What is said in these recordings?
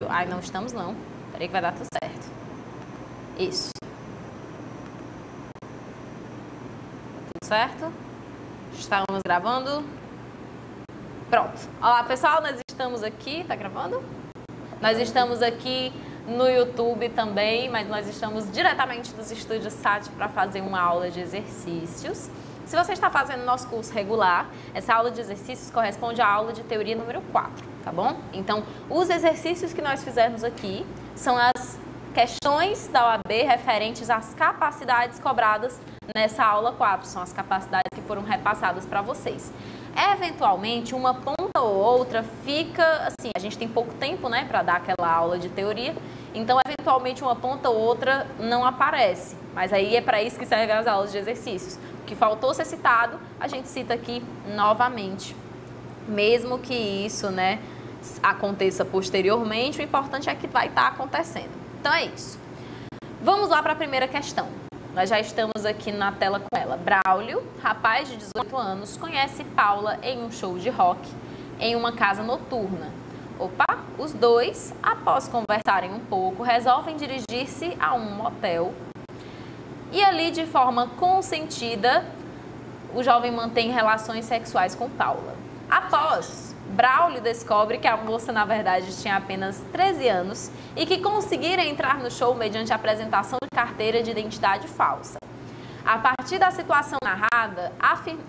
Ai, não estamos não. Peraí que vai dar tudo certo. Isso. Tudo certo? Estamos gravando. Pronto. Olá, pessoal, nós estamos aqui. Tá gravando? Nós estamos aqui no YouTube também, mas nós estamos diretamente dos estúdios SAT para fazer uma aula de exercícios. Se você está fazendo nosso curso regular, essa aula de exercícios corresponde à aula de teoria número 4, tá bom? Então, os exercícios que nós fizemos aqui são as questões da OAB referentes às capacidades cobradas nessa aula 4, são as capacidades que foram repassadas para vocês. Eventualmente, uma ponta ou outra fica, assim, a gente tem pouco tempo, né, para dar aquela aula de teoria, então, eventualmente, uma ponta ou outra não aparece, mas aí é para isso que servem as aulas de exercícios. O que faltou ser citado, a gente cita aqui novamente. Mesmo que isso, né, aconteça posteriormente, o importante é que vai estar acontecendo. Então, é isso. Vamos lá para a primeira questão. Nós já estamos aqui na tela com ela. Braulio, rapaz de 18 anos, conhece Paula em um show de rock em uma casa noturna. Opa, os dois, após conversarem um pouco, resolvem dirigir-se a um motel. E ali, de forma consentida, o jovem mantém relações sexuais com Paula. Após, Braulio descobre que a moça, na verdade, tinha apenas 13 anos e que conseguira entrar no show mediante a apresentação de carteira de identidade falsa. A partir da situação narrada,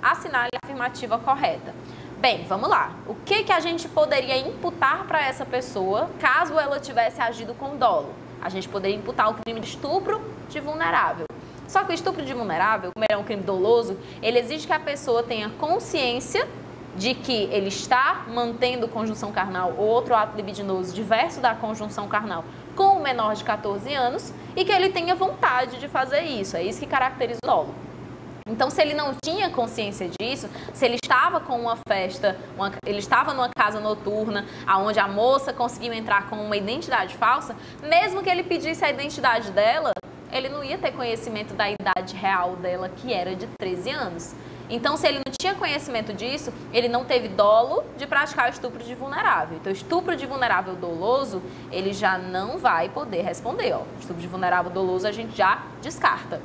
assinale a afirmativa correta. Bem, vamos lá. O que a gente poderia imputar para essa pessoa caso ela tivesse agido com dolo? A gente poderia imputar o crime de estupro de vulnerável. Só que o estupro de vulnerável, como ele é um crime doloso, ele exige que a pessoa tenha consciência de que ele está mantendo conjunção carnal ou outro ato libidinoso diverso da conjunção carnal com o menor de 14 anos e que ele tenha vontade de fazer isso. É isso que caracteriza o dolo. Então, se ele não tinha consciência disso, se ele estava com uma festa, ele estava numa casa noturna, onde a moça conseguiu entrar com uma identidade falsa, mesmo que ele pedisse a identidade dela, ele não ia ter conhecimento da idade real dela, que era de 13 anos. Então, se ele não tinha conhecimento disso, ele não teve dolo de praticar o estupro de vulnerável. Então, estupro de vulnerável doloso, ele já não vai poder responder. Ó. Estupro de vulnerável doloso a gente já descarta.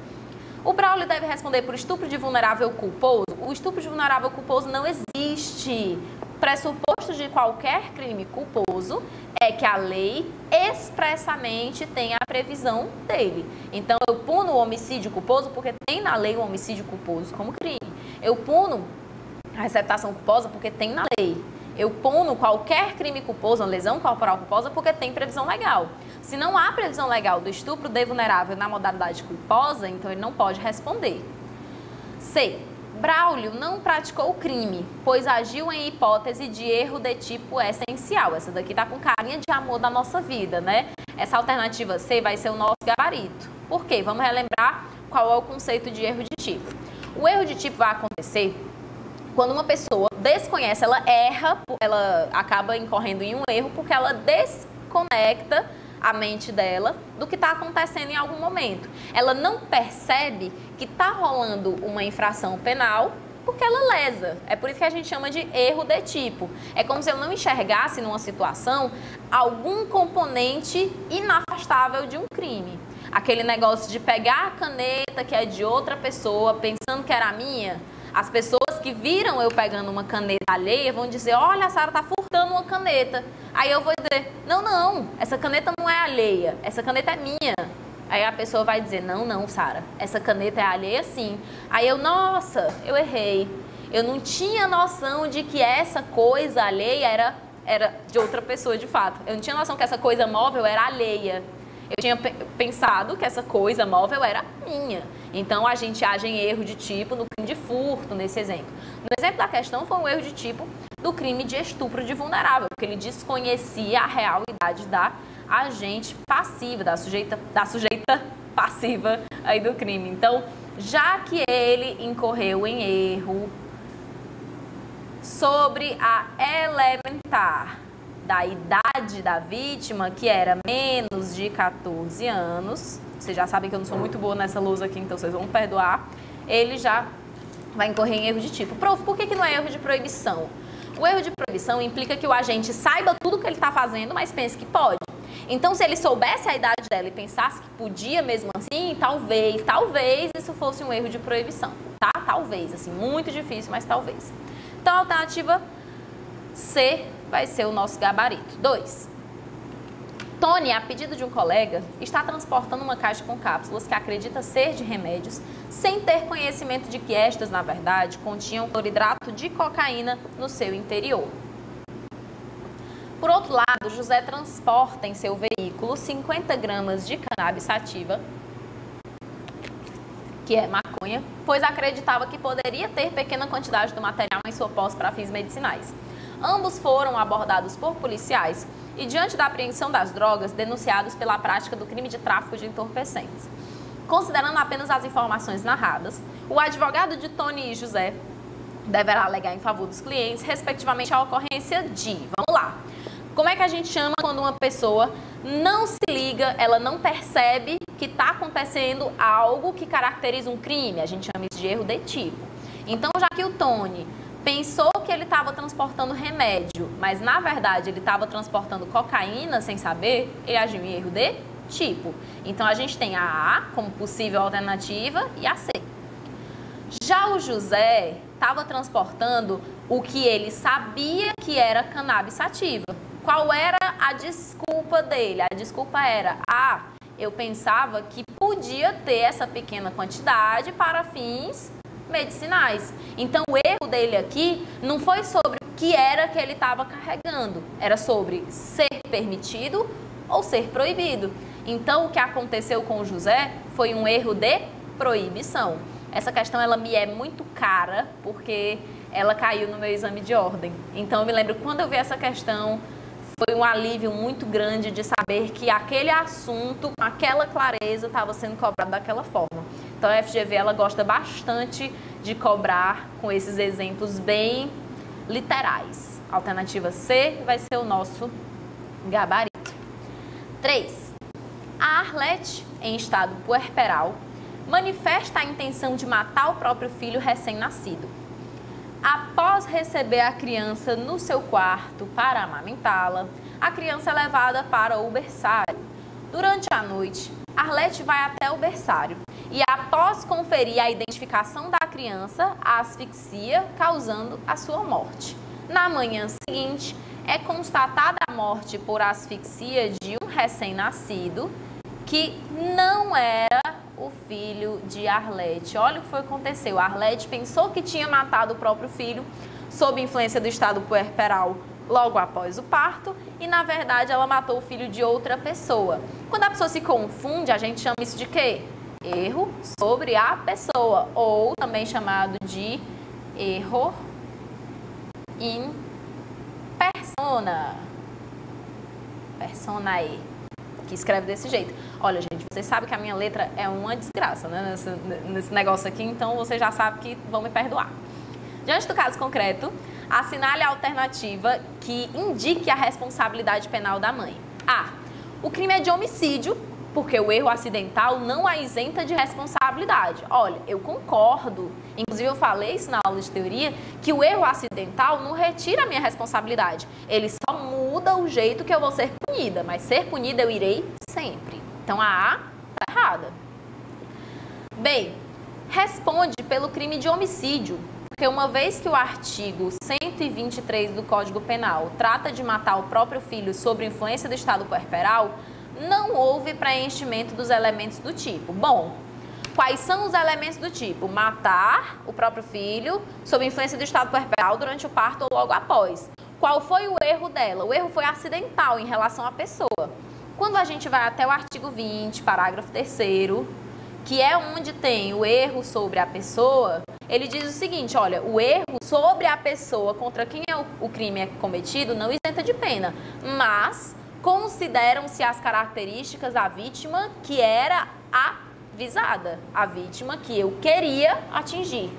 O Braulio deve responder por estupro de vulnerável culposo. O estupro de vulnerável culposo não existe. O pressuposto de qualquer crime culposo é que a lei expressamente tem a previsão dele. Então, eu puno o homicídio culposo porque tem na lei o homicídio culposo como crime. Eu puno a receptação culposa porque tem na lei. Eu puno qualquer crime culposo, uma lesão corporal culposa, porque tem previsão legal. Se não há previsão legal do estupro de vulnerável na modalidade culposa, então ele não pode responder. C. Braulio não praticou o crime, pois agiu em hipótese de erro de tipo essencial. Essa daqui tá com carinha de amor da nossa vida, né? Essa alternativa C vai ser o nosso gabarito. Por quê? Vamos relembrar qual é o conceito de erro de tipo. O erro de tipo vai acontecer quando uma pessoa desconhece, ela erra, ela acaba incorrendo em um erro porque ela desconecta a mente dela do que está acontecendo em algum momento. Ela não percebe que está rolando uma infração penal porque ela lesa. É por isso que a gente chama de erro de tipo. É como se eu não enxergasse numa situação algum componente inafastável de um crime. Aquele negócio de pegar a caneta que é de outra pessoa pensando que era minha. As pessoas que viram eu pegando uma caneta alheia vão dizer, olha, a Sara tá furtando uma caneta. Aí eu vou dizer, não, essa caneta não é alheia, essa caneta é minha. Aí a pessoa vai dizer, não, Sara, essa caneta é alheia sim. Aí eu, nossa, eu errei. Eu não tinha noção de que essa coisa alheia era de outra pessoa de fato. Eu não tinha noção que essa coisa móvel era alheia. Eu tinha pensado que essa coisa móvel era minha. Então, a gente age em erro de tipo no crime de furto, nesse exemplo. No exemplo da questão, foi um erro de tipo do crime de estupro de vulnerável, porque ele desconhecia a real idade da agente passiva, da sujeita passiva aí do crime. Então, já que ele incorreu em erro sobre a elementar da idade da vítima, que era menos de 14 anos, vocês já sabem que eu não sou muito boa nessa lousa aqui, então vocês vão perdoar, ele já vai incorrer em erro de tipo. Prof, por que não é erro de proibição? O erro de proibição implica que o agente saiba tudo que ele está fazendo, mas pense que pode. Então, se ele soubesse a idade dela e pensasse que podia mesmo assim, talvez isso fosse um erro de proibição, tá? Talvez, assim, muito difícil, mas talvez. Então, a alternativa C vai ser o nosso gabarito. 2. Tony, a pedido de um colega, está transportando uma caixa com cápsulas que acredita ser de remédios, sem ter conhecimento de que estas, na verdade, continham cloridrato de cocaína no seu interior. Por outro lado, José transporta em seu veículo 50 gramas de cannabis sativa, que é maconha, pois acreditava que poderia ter pequena quantidade do material em sua posse para fins medicinais. Ambos foram abordados por policiais e, diante da apreensão das drogas, denunciados pela prática do crime de tráfico de entorpecentes. Considerando apenas as informações narradas, o advogado de Tony e José deverá alegar em favor dos clientes, respectivamente, a ocorrência de... Vamos lá. Como é que a gente chama quando uma pessoa não se liga, ela não percebe que está acontecendo algo que caracteriza um crime? A gente chama isso de erro de tipo. Então, já que o Tony pensou que ele estava transportando remédio, mas na verdade ele estava transportando cocaína sem saber, ele agiu em erro de tipo. Então, a gente tem a A como possível alternativa e a C. Já o José estava transportando o que ele sabia que era cannabis sativa. Qual era a desculpa dele? A desculpa era, eu pensava que podia ter essa pequena quantidade para fins medicinais. Então, o erro dele aqui não foi sobre o que era que ele estava carregando, era sobre ser permitido ou ser proibido. Então, o que aconteceu com o José foi um erro de proibição. Essa questão, ela me é muito cara, porque ela caiu no meu exame de ordem. Então, eu me lembro, quando eu vi essa questão, foi um alívio muito grande de saber que aquele assunto, com aquela clareza, estava sendo cobrado daquela forma. Então, a FGV, ela gosta bastante de cobrar com esses exemplos bem literais. Alternativa C vai ser o nosso gabarito. 3. A Arlete, em estado puerperal, manifesta a intenção de matar o próprio filho recém-nascido. Após receber a criança no seu quarto para amamentá-la, a criança é levada para o berçário. Durante a noite, Arlete vai até o berçário e, após conferir a identificação da criança, a asfixia, causando a sua morte. Na manhã seguinte, é constatada a morte por asfixia de um recém-nascido que não era o filho de Arlete. Olha o que foi que aconteceu. A Arlete pensou que tinha matado o próprio filho sob influência do estado puerperal logo após o parto e, na verdade, ela matou o filho de outra pessoa. Quando a pessoa se confunde, a gente chama isso de quê? Erro sobre a pessoa, ou também chamado de erro in persona. Personae, que escreve desse jeito. Olha, gente, vocês sabem que a minha letra é uma desgraça, né, nesse negócio aqui, então vocês já sabem que vão me perdoar. Diante do caso concreto, assinale a alternativa que indique a responsabilidade penal da mãe. A. O crime é de homicídio, porque o erro acidental não a isenta de responsabilidade. Olha, eu concordo, inclusive eu falei isso na aula de teoria, que o erro acidental não retira a minha responsabilidade. Ele só muda o jeito que eu vou ser punida, mas ser punida eu irei sempre. Então a A está errada. B. Responde pelo crime de homicídio, porque uma vez que o artigo 123 do Código Penal trata de matar o próprio filho sob influência do estado puerperal, não houve preenchimento dos elementos do tipo. Bom, quais são os elementos do tipo? Matar o próprio filho sob influência do estado puerperal durante o parto ou logo após. Qual foi o erro dela? O erro foi acidental em relação à pessoa. Quando a gente vai até o artigo 20, parágrafo 3º, que é onde tem o erro sobre a pessoa, ele diz o seguinte, olha, o erro sobre a pessoa contra quem o crime é cometido não isenta de pena, mas consideram-se as características da vítima que era a visada, a vítima que eu queria atingir.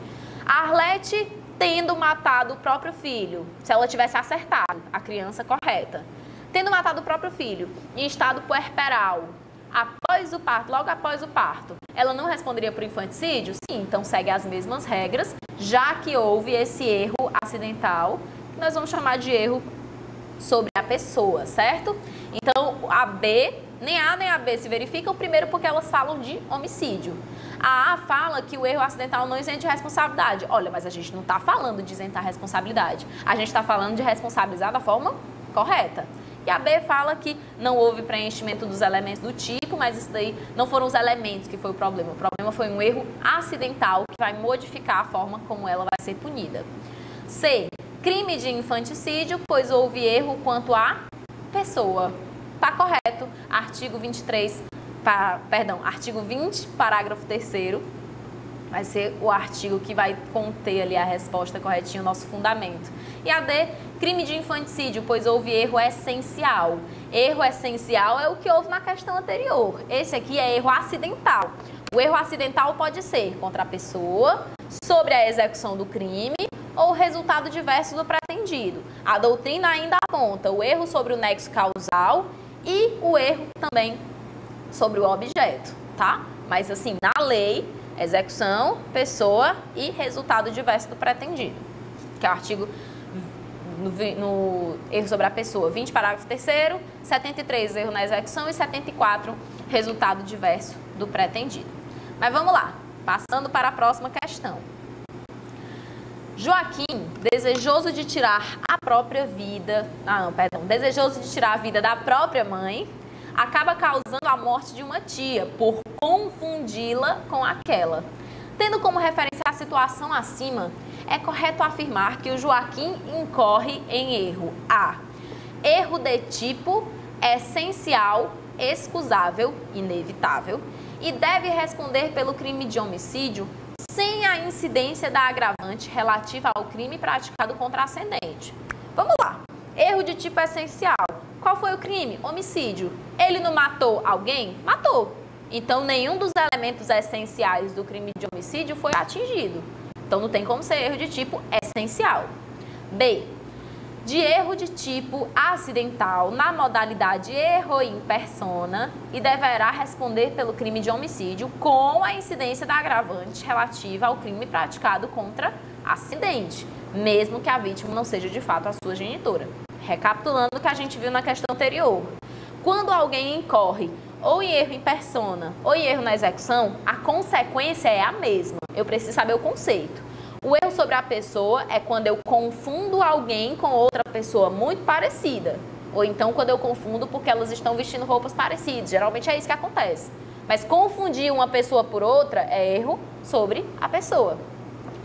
A Arlete tendo matado o próprio filho, se ela tivesse acertado a criança correta, tendo matado o próprio filho em estado puerperal, após o parto, logo após o parto, ela não responderia por infanticídio? Sim, então segue as mesmas regras, já que houve esse erro acidental, que nós vamos chamar de erro sobre a pessoa, certo? Então, a B, nem A nem a B se verificam, primeiro porque elas falam de homicídio. A A fala que o erro acidental não isenta de responsabilidade. Olha, mas a gente não está falando de isentar responsabilidade. A gente está falando de responsabilizar da forma correta. E a B fala que não houve preenchimento dos elementos do tipo, mas isso daí não foram os elementos que foi o problema. O problema foi um erro acidental que vai modificar a forma como ela vai ser punida. C. Crime de infanticídio, pois houve erro quanto à pessoa. Tá correto. Artigo 23, artigo 20, parágrafo 3º. Vai ser o artigo que vai conter ali a resposta corretinha, o nosso fundamento. E a D, crime de infanticídio, pois houve erro essencial. Erro essencial é o que houve na questão anterior. Esse aqui é erro acidental. O erro acidental pode ser contra a pessoa, sobre a execução do crime ou resultado diverso do pretendido. A doutrina ainda aponta o erro sobre o nexo causal e o erro também sobre o objeto, tá? Mas assim, na lei, execução, pessoa e resultado diverso do pretendido, que é o artigo no erro sobre a pessoa, 20, parágrafo 3º, 73, erro na execução e 74, resultado diverso do pretendido. Mas vamos lá, passando para a próxima questão. Joaquim, desejoso de tirar a própria vida, desejoso de tirar a vida da própria mãe, acaba causando a morte de uma tia por confundi-la com aquela. Tendo como referência a situação acima, é correto afirmar que o Joaquim incorre em erro A. Erro de tipo essencial, excusável, inevitável, e deve responder pelo crime de homicídio sem a incidência da agravante relativa ao crime praticado contra a ascendente. Vamos lá. Erro de tipo essencial. Qual foi o crime? Homicídio. Ele não matou alguém? Matou. Então, nenhum dos elementos essenciais do crime de homicídio foi atingido. Então, não tem como ser erro de tipo essencial. B. De erro de tipo acidental na modalidade erro in persona e deverá responder pelo crime de homicídio com a incidência da agravante relativa ao crime praticado contra ascendente, mesmo que a vítima não seja de fato a sua genitora. Recapitulando o que a gente viu na questão anterior. Quando alguém incorre ou em erro em persona ou em erro na execução, a consequência é a mesma. Eu preciso saber o conceito. O erro sobre a pessoa é quando eu confundo alguém com outra pessoa muito parecida. Ou então quando eu confundo porque elas estão vestindo roupas parecidas. Geralmente é isso que acontece. Mas confundir uma pessoa por outra é erro sobre a pessoa.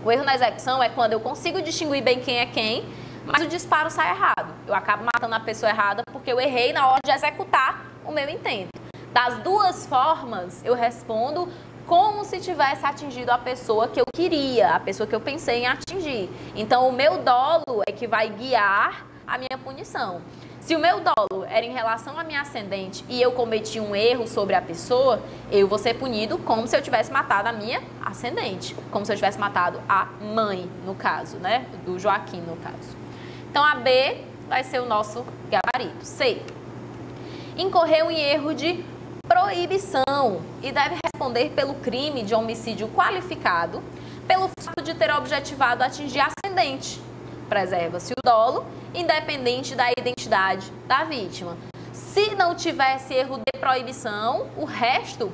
O erro na execução é quando eu consigo distinguir bem quem é quem, mas o disparo sai errado. Eu acabo matando a pessoa errada porque eu errei na hora de executar o meu intento. Das duas formas, eu respondo como se tivesse atingido a pessoa que eu queria, a pessoa que eu pensei em atingir. Então, o meu dolo é que vai guiar a minha punição. Se o meu dolo era em relação à minha ascendente e eu cometi um erro sobre a pessoa, eu vou ser punido como se eu tivesse matado a minha ascendente, como se eu tivesse matado a mãe, no caso, né? Do Joaquim, no caso. Então, a B vai ser o nosso gabarito. C. Incorreu em erro de proibição e deve responder pelo crime de homicídio qualificado pelo fato de ter objetivado atingir ascendente. Preserva-se o dolo, independente da identidade da vítima. Se não tivesse erro de proibição, o resto,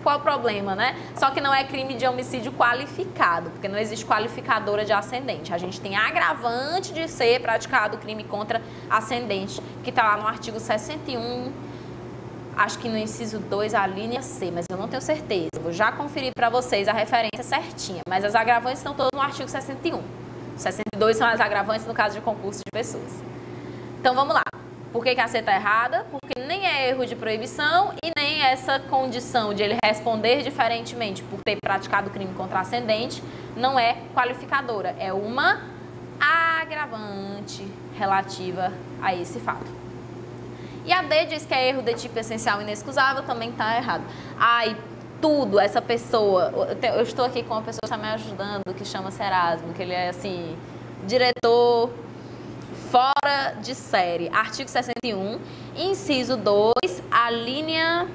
qual o problema, né? Só que não é crime de homicídio qualificado, porque não existe qualificadora de ascendente. A gente tem agravante de ser praticado crime contra ascendente, que está lá no artigo 61, acho que no inciso 2, a linha C, mas eu não tenho certeza. Vou já conferir para vocês a referência certinha, mas as agravantes estão todas no artigo 61. 62 são as agravantes no caso de concurso de pessoas. Então, vamos lá. Por que a C está errada? Porque nem é erro de proibição e nem essa condição de ele responder diferentemente por ter praticado crime contra ascendente não é qualificadora. É uma agravante relativa a esse fato. E a D diz que é erro de tipo essencial e inexcusável, também está errado. Ai, tudo, essa pessoa... Eu estou aqui com uma pessoa que está me ajudando, que chama Erasmo, que ele é, assim, diretor fora de série. Artigo 61, inciso 2, a linha...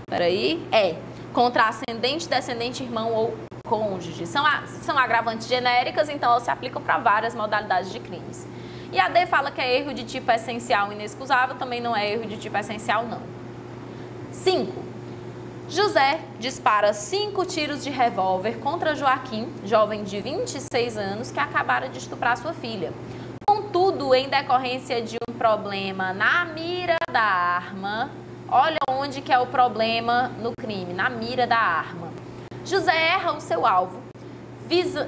Peraí. Contra ascendente, descendente, irmão ou cônjuge. São agravantes genéricas, então elas se aplicam para várias modalidades de crimes. E a D fala que é erro de tipo essencial inexcusável, também não é erro de tipo essencial, não. 5. José dispara 5 tiros de revólver contra Joaquim, jovem de 26 anos, que acabara de estuprar sua filha. Contudo, em decorrência de um problema na mira da arma, olha onde que é o problema no crime, na mira da arma. José erra o seu alvo,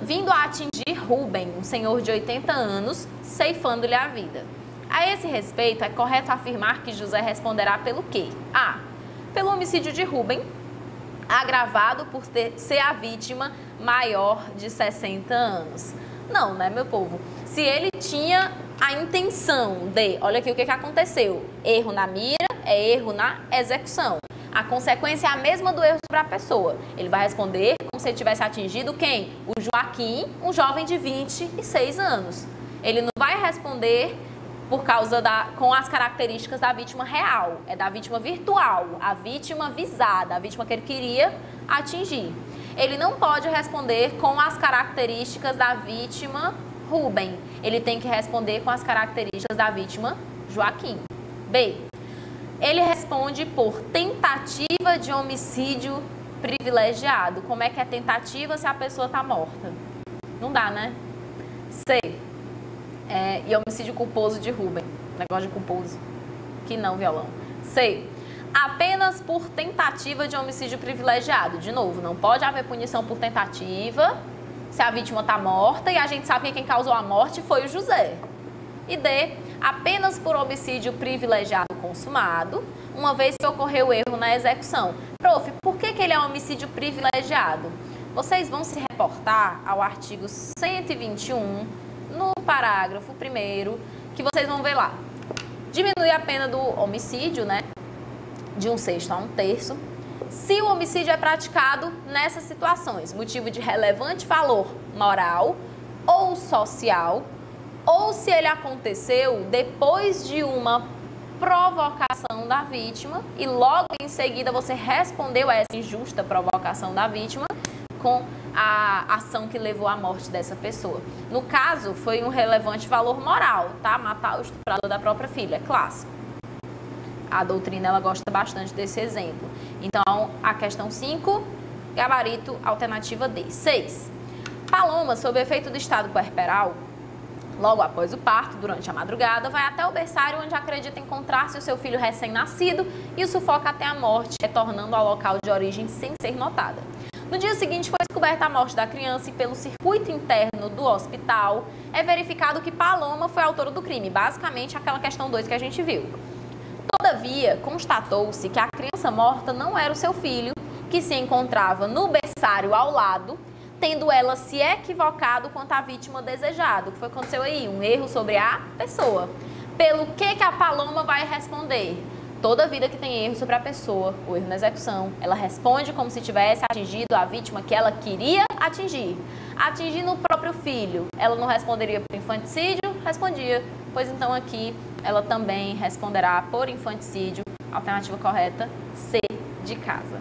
vindo a atingir Rubem, um senhor de 80 anos, ceifando-lhe a vida. A esse respeito, é correto afirmar que José responderá pelo quê? A. Pelo homicídio de Rubem, agravado por ser a vítima maior de 60 anos. Não, né, meu povo? Se ele tinha a intenção de... Olha aqui o que aconteceu. Erro na mira é erro na execução. A consequência é a mesma do erro sobre a pessoa. Ele vai responder como se ele tivesse atingido quem? O Joaquim, um jovem de 26 anos. Ele não vai responder com as características da vítima real, é da vítima virtual, a vítima visada, a vítima que ele queria atingir. Ele não pode responder com as características da vítima Rubem, ele tem que responder com as características da vítima Joaquim. B. Ele responde por tentativa de homicídio privilegiado. Como é que é tentativa se a pessoa está morta? Não dá, né? C. E homicídio culposo de Rubem. Negócio de culposo. Que não, violão. C. Apenas por tentativa de homicídio privilegiado. De novo, não pode haver punição por tentativa se a vítima está morta e a gente sabe que quem causou a morte foi o José. E D. Apenas por homicídio privilegiado consumado, uma vez que ocorreu erro na execução. Prof, por que ele é um homicídio privilegiado? Vocês vão se reportar ao artigo 121, no parágrafo 1º, que vocês vão ver lá. Diminui a pena do homicídio, né, de 1/6 a 1/3, se o homicídio é praticado nessas situações, motivo de relevante valor moral ou social, ou se ele aconteceu depois de uma provocação da vítima e logo em seguida você respondeu a essa injusta provocação da vítima com a ação que levou à morte dessa pessoa. No caso, foi um relevante valor moral, tá? Matar o estuprador da própria filha, é clássico. A doutrina, ela gosta bastante desse exemplo. Então, a questão 5, gabarito, alternativa D. 6. Paloma, sob efeito do estado puerperal, logo após o parto, durante a madrugada, vai até o berçário onde acredita encontrar-se o seu filho recém-nascido e o sufoca até a morte, retornando ao local de origem sem ser notada. No dia seguinte, foi descoberta a morte da criança e pelo circuito interno do hospital é verificado que Paloma foi a autora do crime, basicamente aquela questão 2 que a gente viu. Todavia, constatou-se que a criança morta não era o seu filho, que se encontrava no berçário ao lado, tendo ela se equivocado quanto à vítima desejada. O que foi que aconteceu aí? Um erro sobre a pessoa. Pelo que a Paloma vai responder? Toda vida que tem erro sobre a pessoa, o erro na execução, ela responde como se tivesse atingido a vítima que ela queria atingir. Atingindo o próprio filho, ela não responderia por infanticídio? Respondia. Pois então aqui ela também responderá por infanticídio. Alternativa correta, C de casa.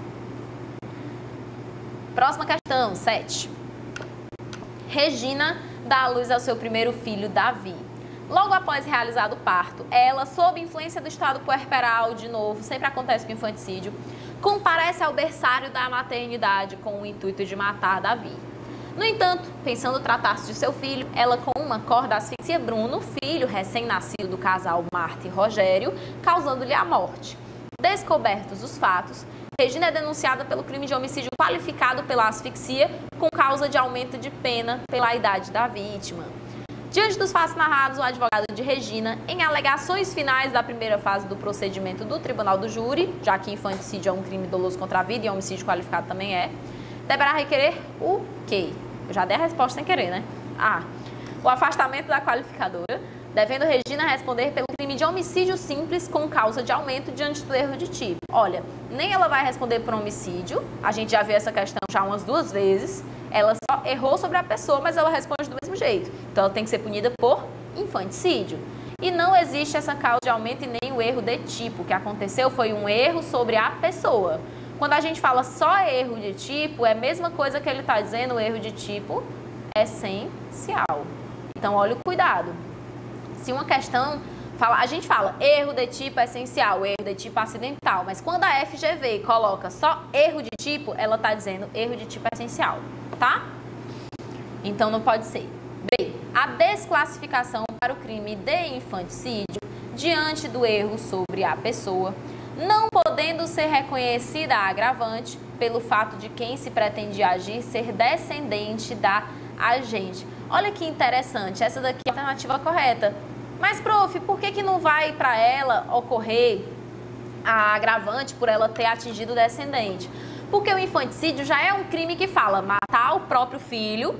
Próxima questão, 7. Regina dá à luz ao seu primeiro filho, Davi. Logo após realizado o parto, ela, sob influência do estado puerperal, de novo, sempre acontece com infanticídio, comparece ao berçário da maternidade com o intuito de matar Davi. No entanto, pensando tratar-se de seu filho, ela com uma corda asfixia Bruno, filho recém-nascido do casal Marta e Rogério, causando-lhe a morte. Descobertos os fatos, Regina é denunciada pelo crime de homicídio qualificado pela asfixia com causa de aumento de pena pela idade da vítima. Diante dos fatos narrados, o advogado de Regina, em alegações finais da primeira fase do procedimento do Tribunal do Júri, já que infanticídio é um crime doloso contra a vida e homicídio qualificado também é, deverá requerer o quê? Eu já dei a resposta sem querer, né? A. O afastamento da qualificadora, devendo Regina responder pelo crime de homicídio simples com causa de aumento diante do erro de tipo. Olha, nem ela vai responder por homicídio, a gente já viu essa questão já umas 2 vezes, ela só errou sobre a pessoa, mas ela responde do mesmo jeito. Então ela tem que ser punida por infanticídio. E não existe essa causa de aumento e nem o erro de tipo. O que aconteceu foi um erro sobre a pessoa. Quando a gente fala só erro de tipo, é a mesma coisa que ele está dizendo, o erro de tipo essencial. Então olha o cuidado. Se uma questão fala, a gente fala erro de tipo essencial, erro de tipo acidental, mas quando a FGV coloca só erro de tipo, ela está dizendo erro de tipo essencial, tá? Então não pode ser. B. A desclassificação para o crime de infanticídio diante do erro sobre a pessoa, não podendo ser reconhecida a agravante pelo fato de quem se pretende agir ser descendente da agente. Olha que interessante, essa daqui é a alternativa correta. Mas, prof, por que não vai para ela ocorrer a agravante por ela ter atingido o descendente? Porque o infanticídio já é um crime que fala matar o próprio filho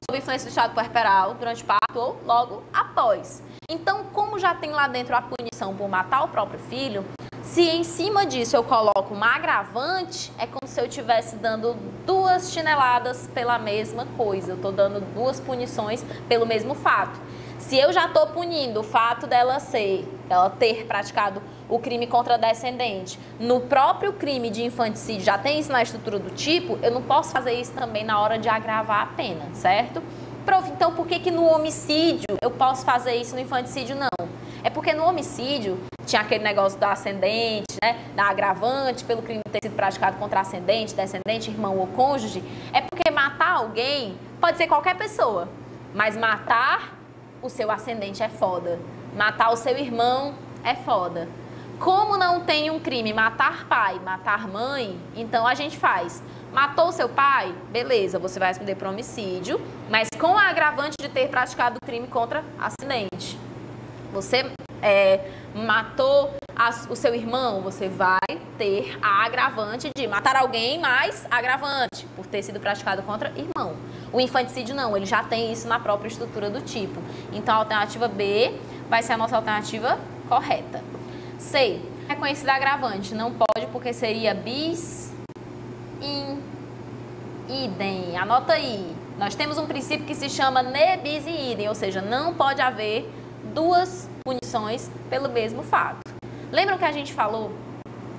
sob influência do estado puerperal durante o parto ou logo após. Então, como já tem lá dentro a punição por matar o próprio filho, se em cima disso eu coloco uma agravante, é como se eu estivesse dando duas chineladas pela mesma coisa. Eu estou dando duas punições pelo mesmo fato. Se eu já estou punindo o fato dela ter praticado o crime contra descendente, no próprio crime de infanticídio já tem isso na estrutura do tipo, eu não posso fazer isso também na hora de agravar a pena, certo? Prof, então por que no homicídio eu posso fazer isso, no infanticídio não? É porque no homicídio tinha aquele negócio do ascendente, né, da agravante pelo crime ter sido praticado contra ascendente, descendente, irmão ou cônjuge. É porque matar alguém pode ser qualquer pessoa, mas matar o seu ascendente é foda. Matar o seu irmão é foda. Como não tem um crime matar pai, matar mãe, então a gente faz. Matou seu pai? Beleza, você vai responder por homicídio, mas com a agravante de ter praticado o crime contra ascendente. Você matou o seu irmão, você vai ter a agravante de matar alguém mais agravante por ter sido praticado contra irmão. O infanticídio não, ele já tem isso na própria estrutura do tipo. Então a alternativa B vai ser a nossa alternativa correta. C. Reconhecida agravante, não pode porque seria bis in idem. Anota aí. Nós temos um princípio que se chama ne bis in idem, ou seja, não pode haver duas punições pelo mesmo fato. Lembram que a gente falou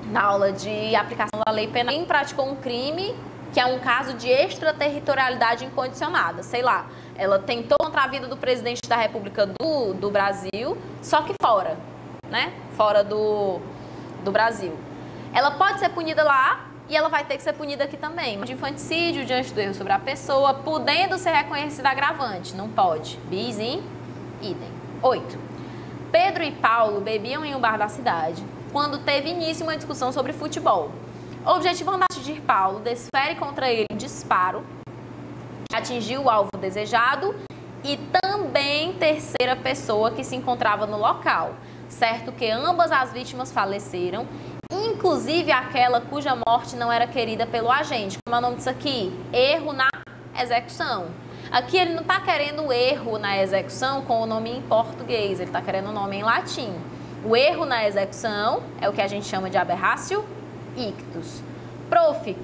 na aula de aplicação da lei penal? Quem praticou um crime que é um caso de extraterritorialidade incondicionada, sei lá, ela tentou contra a vida do presidente da República do Brasil, só que fora, né? Fora do Brasil. Ela pode ser punida lá e ela vai ter que ser punida aqui também. De infanticídio diante do erro sobre a pessoa, podendo ser reconhecida agravante. Não pode. Bis in idem. 8. Pedro e Paulo bebiam em um bar da cidade quando teve início uma discussão sobre futebol. Objetivando atingir Paulo, desfere contra ele um disparo, atingiu o alvo desejado e também terceira pessoa que se encontrava no local, certo que ambas as vítimas faleceram, inclusive aquela cuja morte não era querida pelo agente. Como é o nome disso aqui? Erro na execução. Aqui ele não está querendo erro na execução com o nome em português, ele está querendo o nome em latim. O erro na execução é o que a gente chama de aberratio ictus. Prof,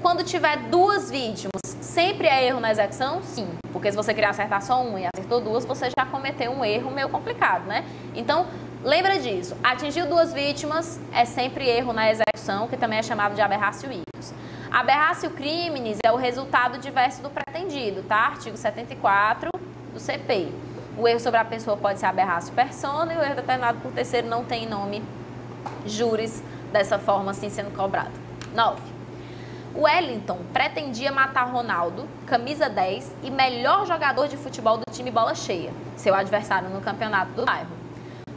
quando tiver duas vítimas, sempre é erro na execução? Sim, porque se você queria acertar só uma e acertou duas, você já cometeu um erro meio complicado, né? Então, lembra disso. Atingiu duas vítimas é sempre erro na execução, que também é chamado de aberratio ictus. Aberratio criminis é o resultado diverso do pretendido, tá? Artigo 74 do CP. O erro sobre a pessoa pode ser aberratio persona e o erro determinado por terceiro não tem nome juris dessa forma assim sendo cobrado. 9. Wellington pretendia matar Ronaldo, camisa 10 e melhor jogador de futebol do time Bola Cheia, seu adversário no campeonato do bairro.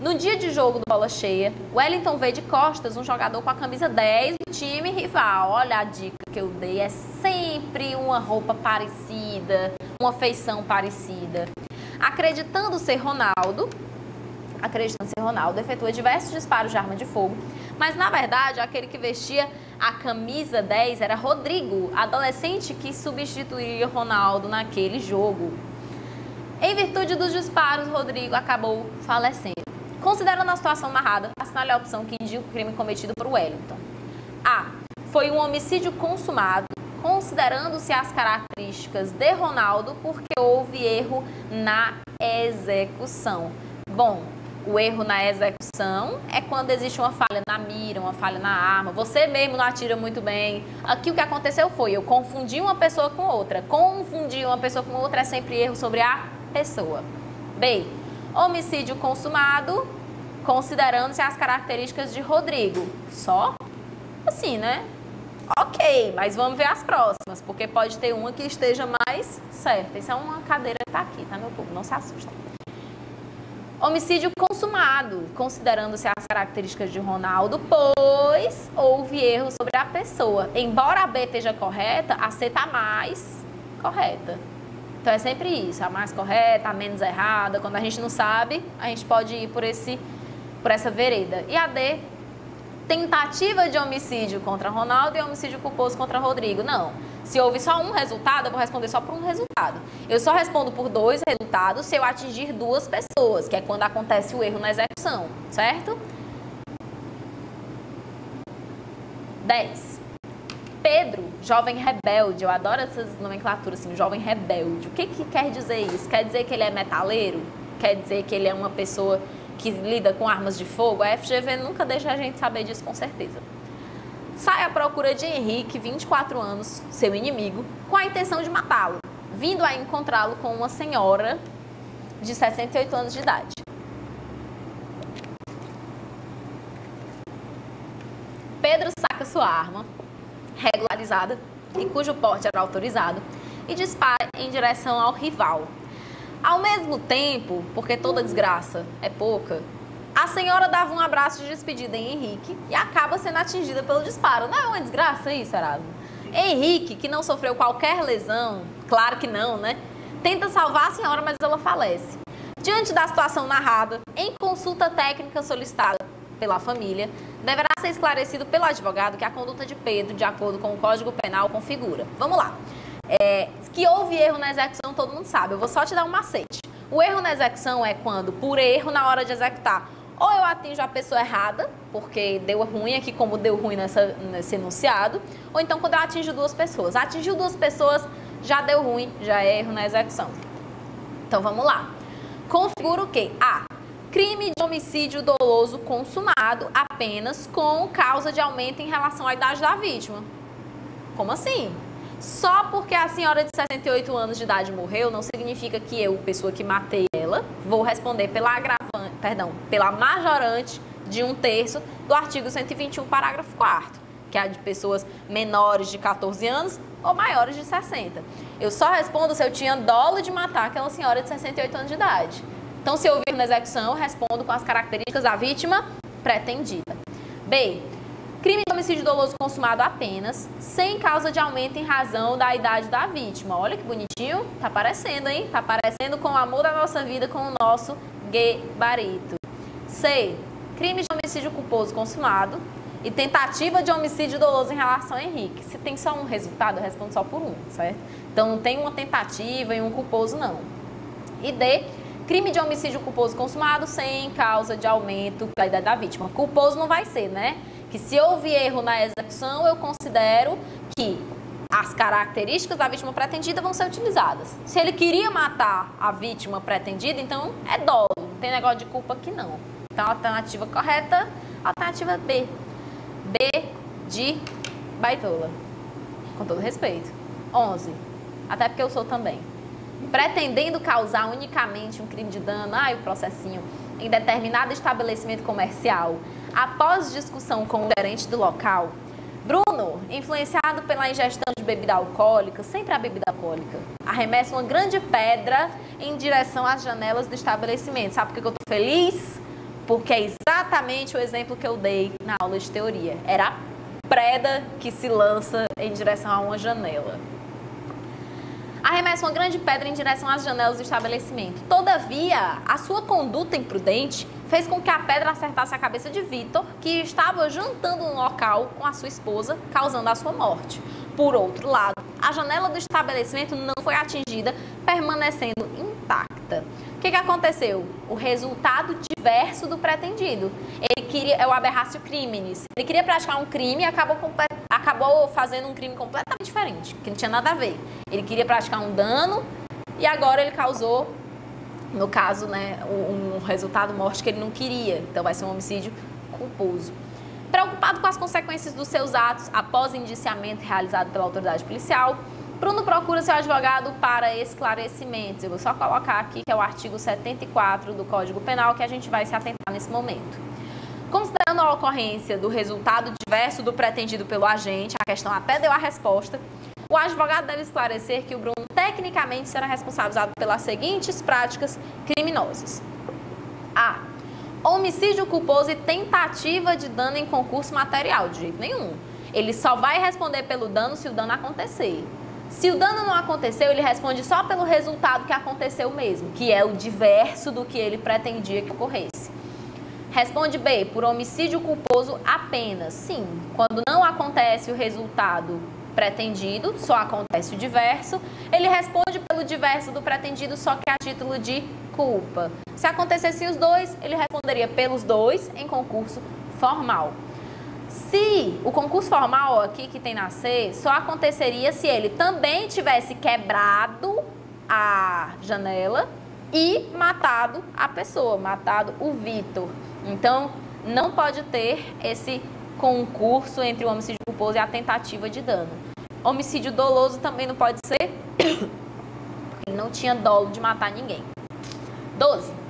No dia de jogo do Bola Cheia, Wellington vê de costas um jogador com a camisa 10 do time rival. Olha a dica que eu dei, é sempre uma roupa parecida, uma feição parecida. Acreditando ser Ronaldo, efetua diversos disparos de arma de fogo, mas na verdade aquele que vestia a camisa 10 era Rodrigo, adolescente que substituiria Ronaldo naquele jogo. Em virtude dos disparos, Rodrigo acabou falecendo. Considerando a situação narrada, assinale a opção que indica o crime cometido por Wellington. A. Foi um homicídio consumado, considerando-se as características de Ronaldo, porque houve erro na execução. Bom, o erro na execução é quando existe uma falha na mira, uma falha na arma. Você mesmo não atira muito bem. Aqui o que aconteceu foi, eu confundi uma pessoa com outra. Confundir uma pessoa com outra é sempre erro sobre a pessoa. B. Homicídio consumado, considerando-se as características de Rodrigo. Só? Assim, né? Ok, mas vamos ver as próximas, porque pode ter uma que esteja mais certa. Isso é uma cadeira que tá aqui, tá, meu povo? Não se assusta. Homicídio consumado, considerando-se as características de Ronaldo, pois houve erro sobre a pessoa. Embora a B esteja correta, a C está mais correta. Então é sempre isso, a mais correta, a menos errada. Quando a gente não sabe, a gente pode ir por essa vereda. E a D, tentativa de homicídio contra Ronaldo e homicídio culposo contra Rodrigo. Não. Se houve só um resultado, eu vou responder só por um resultado. Eu só respondo por 2 resultados se eu atingir 2 pessoas, que é quando acontece o erro na execução, certo? 10. Pedro, jovem rebelde. Eu adoro essas nomenclaturas assim, jovem rebelde. O que quer dizer isso? Quer dizer que ele é metaleiro? Quer dizer que ele é uma pessoa que lida com armas de fogo? A FGV nunca deixa a gente saber disso com certeza. Sai à procura de Henrique, 24 anos, seu inimigo, com a intenção de matá-lo, vindo a encontrá-lo com uma senhora de 68 anos de idade. Pedro saca sua arma, regularizada e cujo porte era autorizado, e dispara em direção ao rival. Ao mesmo tempo, porque toda desgraça é pouca, a senhora dava um abraço de despedida em Henrique e acaba sendo atingida pelo disparo. Não é uma desgraça isso, Erasmo? Henrique, que não sofreu qualquer lesão, claro que não, né? Tenta salvar a senhora, mas ela falece. Diante da situação narrada, em consulta técnica solicitada pela família, deverá ser esclarecido pelo advogado que a conduta de Pedro, de acordo com o Código Penal, configura. Vamos lá. Que houve erro na execução, todo mundo sabe. Eu vou só te dar um macete. O erro na execução é quando, por erro na hora de executar, ou eu atinjo a pessoa errada, porque deu ruim aqui, como deu ruim nesse enunciado, ou então quando eu atinjo 2 pessoas. Atingiu 2 pessoas, já deu ruim, já é erro na execução. Então vamos lá. Configura o quê? A. Crime de homicídio doloso consumado apenas com causa de aumento em relação à idade da vítima. Como assim? Só porque a senhora de 68 anos de idade morreu, não significa que eu, pessoa que matei ela, vou responder pela majorante de 1/3 do artigo 121, parágrafo 4º, que é a de pessoas menores de 14 anos ou maiores de 60. Eu só respondo se eu tinha dolo de matar aquela senhora de 68 anos de idade. Então, se eu vir na execução, eu respondo com as características da vítima pretendida. B. Crime de homicídio doloso consumado apenas, sem causa de aumento em razão da idade da vítima. Olha que bonitinho. Tá parecendo, hein? Tá parecendo com o amor da nossa vida, com o nosso gabarito. C. Crime de homicídio culposo consumado e tentativa de homicídio doloso em relação a Henrique. Se tem só um resultado, eu respondo só por um, certo? Então, não tem uma tentativa e um culposo, não. E D. Crime de homicídio culposo consumado sem causa de aumento da idade da vítima. Culposo não vai ser, né? Que se houve erro na execução, eu considero que as características da vítima pretendida vão ser utilizadas. Se ele queria matar a vítima pretendida, então é dolo. Não tem negócio de culpa aqui, não. Então, a alternativa correta, alternativa B. B de baitola. Com todo respeito. 11. Até porque eu sou também. Pretendendo causar unicamente um crime de dano, o processinho, em determinado estabelecimento comercial, após discussão com o gerente do local, Bruno, influenciado pela ingestão de bebida alcoólica, sempre a bebida alcoólica, arremessa uma grande pedra em direção às janelas do estabelecimento. Sabe por que eu estou feliz? Porque é exatamente o exemplo que eu dei na aula de teoria. Era a pedra que se lança em direção a uma janela. Arremessa uma grande pedra em direção às janelas do estabelecimento. Todavia, a sua conduta imprudente fez com que a pedra acertasse a cabeça de Vitor, que estava jantando no local com a sua esposa, causando a sua morte. Por outro lado, a janela do estabelecimento não foi atingida, permanecendo intacta. O que aconteceu? O resultado diverso do pretendido. Ele queria, é o aberratio criminis. Ele queria praticar um crime e acabou fazendo um crime completamente diferente, que não tinha nada a ver. Ele queria praticar um dano e agora ele causou, no caso, né, um resultado morte que ele não queria. Então vai ser um homicídio culposo. Preocupado com as consequências dos seus atos após indiciamento realizado pela autoridade policial, Bruno procura seu advogado para esclarecimentos. Eu vou só colocar aqui que é o artigo 74 do Código Penal que a gente vai se atentar nesse momento. Considerando a ocorrência do resultado diverso do pretendido pelo agente, a questão até deu a resposta, o advogado deve esclarecer que o Bruno tecnicamente será responsabilizado pelas seguintes práticas criminosas. A. Homicídio culposo e tentativa de dano em concurso material. De jeito nenhum. Ele só vai responder pelo dano se o dano acontecer. Se o dano não aconteceu, ele responde só pelo resultado que aconteceu mesmo, que é o diverso do que ele pretendia que ocorresse. Responde B, por homicídio culposo apenas. Sim, quando não acontece o resultado pretendido, só acontece o diverso, ele responde pelo diverso do pretendido, só que a título de culpa. Se acontecessem os dois, ele responderia pelos dois em concurso formal. Se o concurso formal aqui que tem na C, só aconteceria se ele também tivesse quebrado a janela e matado a pessoa, matado o Vitor. Então, não pode ter esse concurso entre o homicídio culposo e a tentativa de dano. Homicídio doloso também não pode ser, porque ele não tinha dolo de matar ninguém. 12.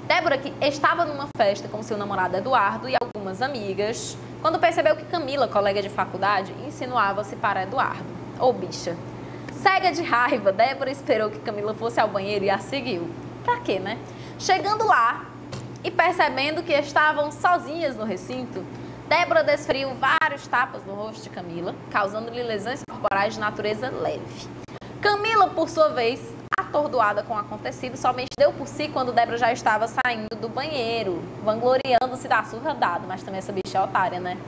Débora, que estava numa festa com seu namorado Eduardo e algumas amigas, quando percebeu que Camila, colega de faculdade, insinuava-se para Eduardo. Ô bicha. Cega de raiva, Débora esperou que Camila fosse ao banheiro e a seguiu. Pra quê, né? Chegando lá e percebendo que estavam sozinhas no recinto, Débora desferiu vários tapas no rosto de Camila, causando-lhe lesões corporais de natureza leve. Camila, por sua vez, atordoada com o acontecido, somente deu por si quando Débora já estava saindo do banheiro, vangloriando-se da surra dada, mas também essa bicha é otária, né?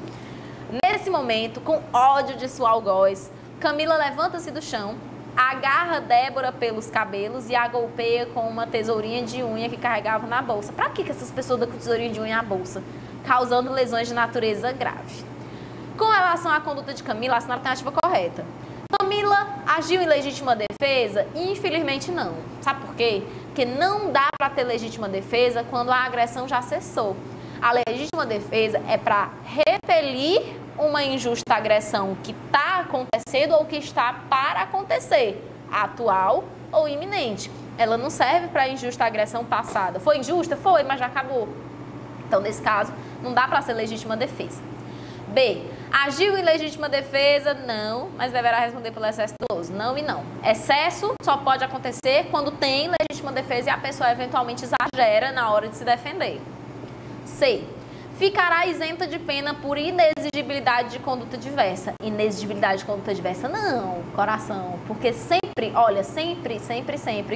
Nesse momento, com ódio de sua algoz, Camila levanta-se do chão, agarra Débora pelos cabelos e a golpeia com uma tesourinha de unha que carregava na bolsa. Pra que essas pessoas dão com tesourinha de unha na bolsa? Causando lesões de natureza grave. Com relação à conduta de Camila, a alternativa correta. Camila agiu em legítima defesa? Infelizmente não. Sabe por quê? Porque não dá para ter legítima defesa quando a agressão já cessou. A legítima defesa é para repelir uma injusta agressão que está acontecendo ou que está para acontecer, atual ou iminente. Ela não serve para injusta agressão passada. Foi injusta? Foi, mas já acabou. Então, nesse caso, não dá para ser legítima defesa. B. Agiu em legítima defesa? Não, mas deverá responder pelo excesso doloso. Não e não. Excesso só pode acontecer quando tem legítima defesa e a pessoa eventualmente exagera na hora de se defender. C. Ficará isenta de pena por inexigibilidade de conduta diversa. Inexigibilidade de conduta diversa? Não, coração. Porque sempre, olha, sempre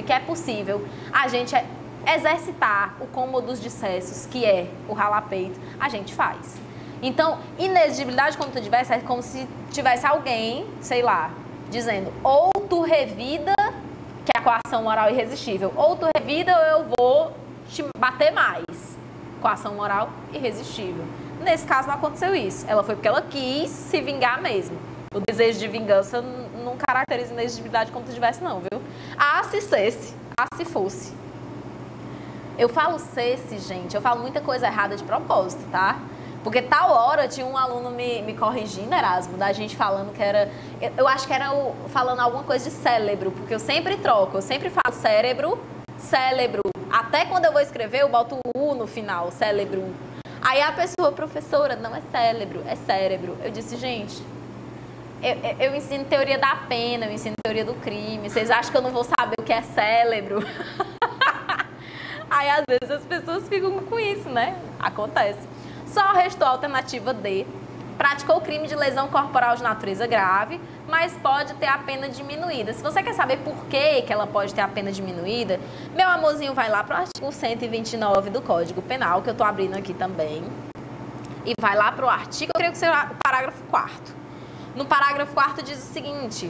que é possível a gente exercitar o cômodo dos dissessos, que é o ralapeito, a gente faz. Então, inexigibilidade de conduta diversa é como se tivesse alguém, sei lá, dizendo ou tu revida, que é a coação moral irresistível, ou tu revida ou eu vou te bater mais. Coação moral irresistível. Nesse caso não aconteceu isso. Ela foi porque ela quis se vingar mesmo. O desejo de vingança não caracteriza inexigibilidade de conduta diversa não, viu? Ah, se cesse. Ah, se fosse. Eu falo cesse, gente, eu falo muita coisa errada de propósito, tá? Porque tal hora tinha um aluno me corrigindo, Erasmo, da gente falando que era... Eu acho que era falando alguma coisa de cérebro, porque eu sempre troco, eu sempre falo cérebro, cérebro. Até quando eu vou escrever, eu boto o U no final, cérebro. Aí a pessoa, professora, não é cérebro, é cérebro. Eu disse, gente, eu ensino teoria da pena, eu ensino teoria do crime. Vocês acham que eu não vou saber o que é cérebro? Aí, às vezes, as pessoas ficam com isso, né? Acontece. Só restou a alternativa D. Praticou o crime de lesão corporal de natureza grave, mas pode ter a pena diminuída. Se você quer saber por que ela pode ter a pena diminuída, meu amorzinho, vai lá para o artigo 129 do Código Penal, que eu estou abrindo aqui também. E vai lá para o artigo, eu creio que será o parágrafo 4º. No parágrafo 4º diz o seguinte: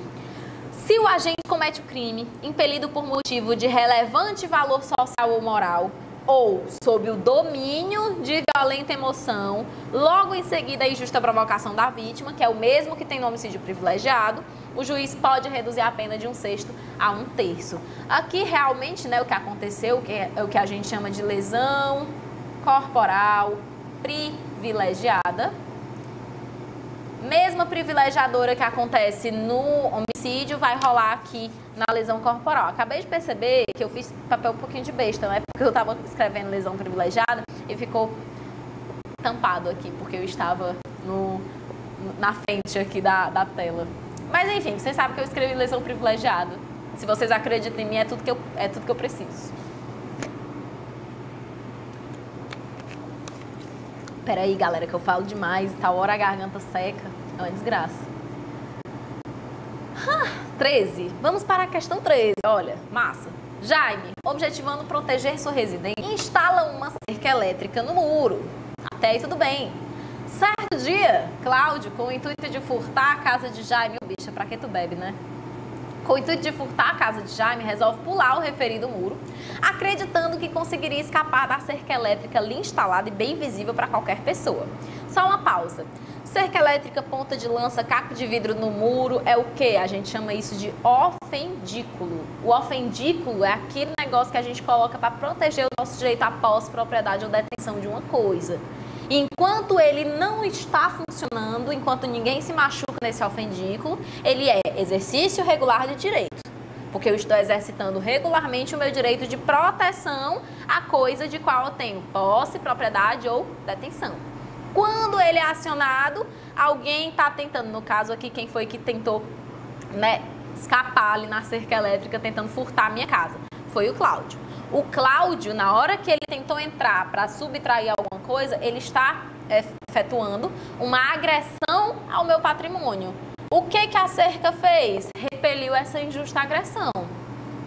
se o agente comete o crime impelido por motivo de relevante valor social ou moral, ou sob o domínio de violenta emoção, logo em seguida a injusta provocação da vítima, que é o mesmo que tem no homicídio privilegiado, o juiz pode reduzir a pena de 1/6 a 1/3. Aqui realmente, né, o que aconteceu, que é o que a gente chama de lesão corporal privilegiada, Mesma privilegiadora que acontece no homicídio vai rolar aqui na lesão corporal. Acabei de perceber que eu fiz papel um pouquinho de besta, né? Porque eu estava escrevendo lesão privilegiada e ficou tampado aqui, porque eu estava na frente aqui da tela. Mas enfim, vocês sabem que eu escrevi lesão privilegiada. Se vocês acreditam em mim, é tudo que eu preciso. Peraí, galera, que eu falo demais, tá hora a garganta seca, é uma desgraça. 13, vamos para a questão 13, olha, massa. Jaime, objetivando proteger sua residência, instala uma cerca elétrica no muro. Até aí tudo bem. Certo dia, Cláudio, com o intuito de furtar a casa de Jaime, bicha, pra que tu bebe, né? Com o intuito de furtar a casa de Jaime, resolve pular o referido muro, acreditando que conseguiria escapar da cerca elétrica ali instalada e bem visível para qualquer pessoa. Só uma pausa. Cerca elétrica, ponta de lança, caco de vidro no muro é o quê? A gente chama isso de ofendículo. O ofendículo é aquele negócio que a gente coloca para proteger o nosso direito à posse, propriedade ou detenção de uma coisa. Enquanto ele não está funcionando, enquanto ninguém se machuca nesse ofendículo, ele é exercício regular de direito. Porque eu estou exercitando regularmente o meu direito de proteção à coisa de qual eu tenho posse, propriedade ou detenção. Quando ele é acionado, alguém está tentando, no caso aqui, quem foi que tentou, né, escapar ali na cerca elétrica, tentando furtar a minha casa? Foi o Cláudio. O Cláudio, na hora que ele tentou entrar para subtrair alguma coisa, ele está efetuando uma agressão ao meu patrimônio. O que a cerca fez? Repeliu essa injusta agressão.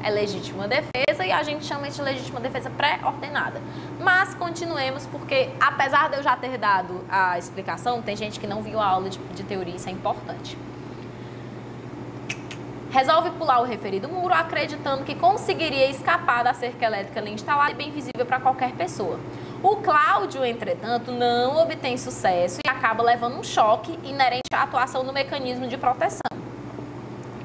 É legítima defesa e a gente chama isso de legítima defesa pré-ordenada. Mas continuemos, porque apesar de eu já ter dado a explicação, tem gente que não viu a aula de teoria, isso é importante. Resolve pular o referido muro, acreditando que conseguiria escapar da cerca elétrica ali instalada e bem visível para qualquer pessoa. O Cláudio, entretanto, não obtém sucesso e acaba levando um choque inerente à atuação do mecanismo de proteção.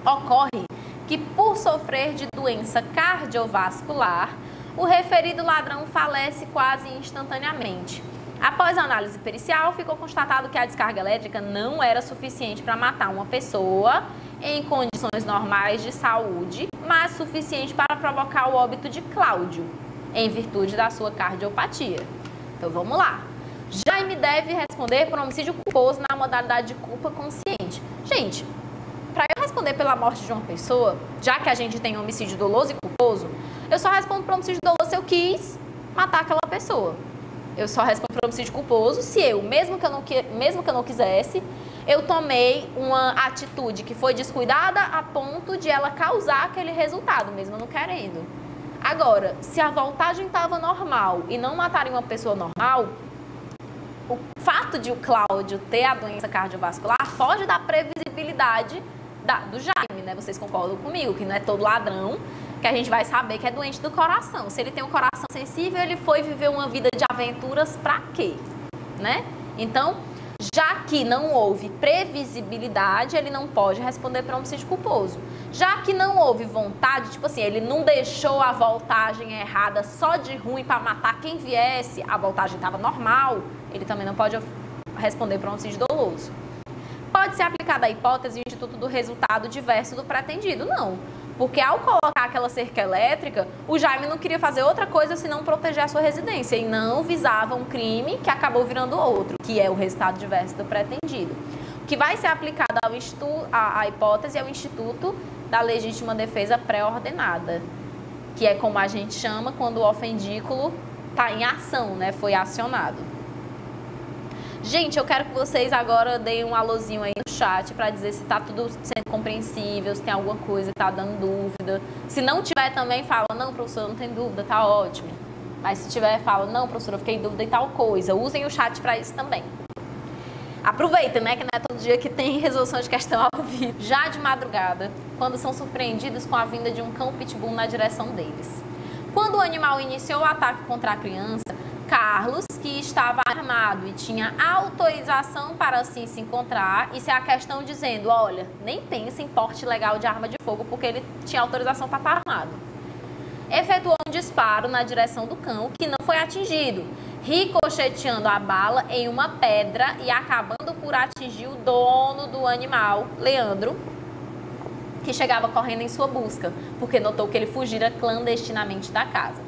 Ocorre que, por sofrer de doença cardiovascular, o referido ladrão falece quase instantaneamente. Após a análise pericial, ficou constatado que a descarga elétrica não era suficiente para matar uma pessoa em condições normais de saúde, mas suficiente para provocar o óbito de Cláudio, em virtude da sua cardiopatia. Então vamos lá. Jaime deve responder por homicídio culposo na modalidade de culpa consciente. Gente, para eu responder pela morte de uma pessoa, já que a gente tem homicídio doloso e culposo, eu só respondo por homicídio doloso se eu quis matar aquela pessoa. Eu só respondo por homicídio culposo se eu, mesmo que eu não quisesse, eu tomei uma atitude que foi descuidada a ponto de ela causar aquele resultado, mesmo eu não querendo. Agora, se a voltagem estava normal e não mataria uma pessoa normal, o fato de o Cláudio ter a doença cardiovascular foge da previsibilidade do Jaime, né? Vocês concordam comigo que não é todo ladrão que a gente vai saber que é doente do coração. Se ele tem um coração sensível, ele foi viver uma vida de aventuras pra quê? Né? Então, já que não houve previsibilidade, ele não pode responder por homicídio culposo. Já que não houve vontade, tipo assim, ele não deixou a voltagem errada só de ruim para matar quem viesse, a voltagem estava normal, ele também não pode responder por homicídio doloso. Pode ser aplicada a hipótese e o instituto do resultado diverso do pretendido? Não. Porque ao colocar aquela cerca elétrica, o Jaime não queria fazer outra coisa senão proteger a sua residência e não visava um crime que acabou virando outro, que é o resultado diverso do pretendido. O que vai ser aplicado à hipótese é o instituto da legítima defesa pré-ordenada, que é como a gente chama quando o ofendículo está em ação, né? Foi acionado. Gente, eu quero que vocês agora deem um alôzinho aí no chat para dizer se está tudo sendo compreensível, se tem alguma coisa que está dando dúvida. Se não tiver também, fala, não, professora, não tem dúvida, tá ótimo. Mas se tiver, fala, não, professora, eu fiquei em dúvida em tal coisa. Usem o chat para isso também. Aproveitem, né, que não é todo dia que tem resolução de questão ao vivo. Já de madrugada, quando são surpreendidos com a vinda de um cão pitbull na direção deles. Quando o animal iniciou o ataque contra a criança, Carlos, que estava armado e tinha autorização para assim se encontrar, isso é a questão dizendo, olha, nem pense em porte legal de arma de fogo, porque ele tinha autorização para estar armado. Efetuou um disparo na direção do cão, que não foi atingido. ricocheteando a bala em uma pedra e acabando por atingir o dono do animal, Leandro, que chegava correndo em sua busca, porque notou que ele fugira clandestinamente da casa.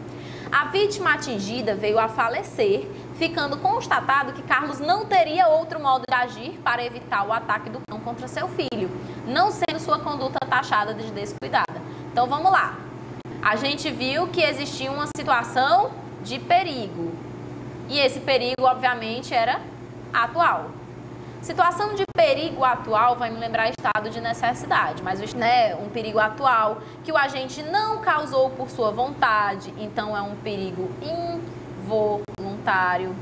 A vítima atingida veio a falecer, ficando constatado que Carlos não teria outro modo de agir para evitar o ataque do cão contra seu filho, não sendo sua conduta taxada de descuidada. Então vamos lá. A gente viu que existia uma situação de perigo. E esse perigo, obviamente, era atual. Situação de perigo atual vai me lembrar estado de necessidade, mas um perigo atual que o agente não causou por sua vontade, então é um perigo involuntário.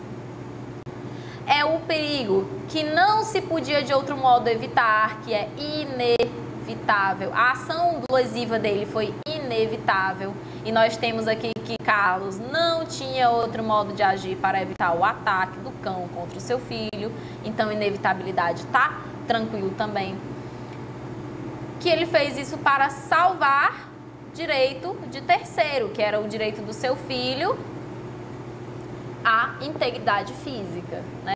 É o perigo que não se podia de outro modo evitar, que é inevitável. A ação lesiva dele foi inevitável. E nós temos aqui que Carlos não tinha outro modo de agir para evitar o ataque do cão contra o seu filho. Então, inevitabilidade tá tranquilo também. Que ele fez isso para salvar direito de terceiro, que era o direito do seu filho à integridade física, né?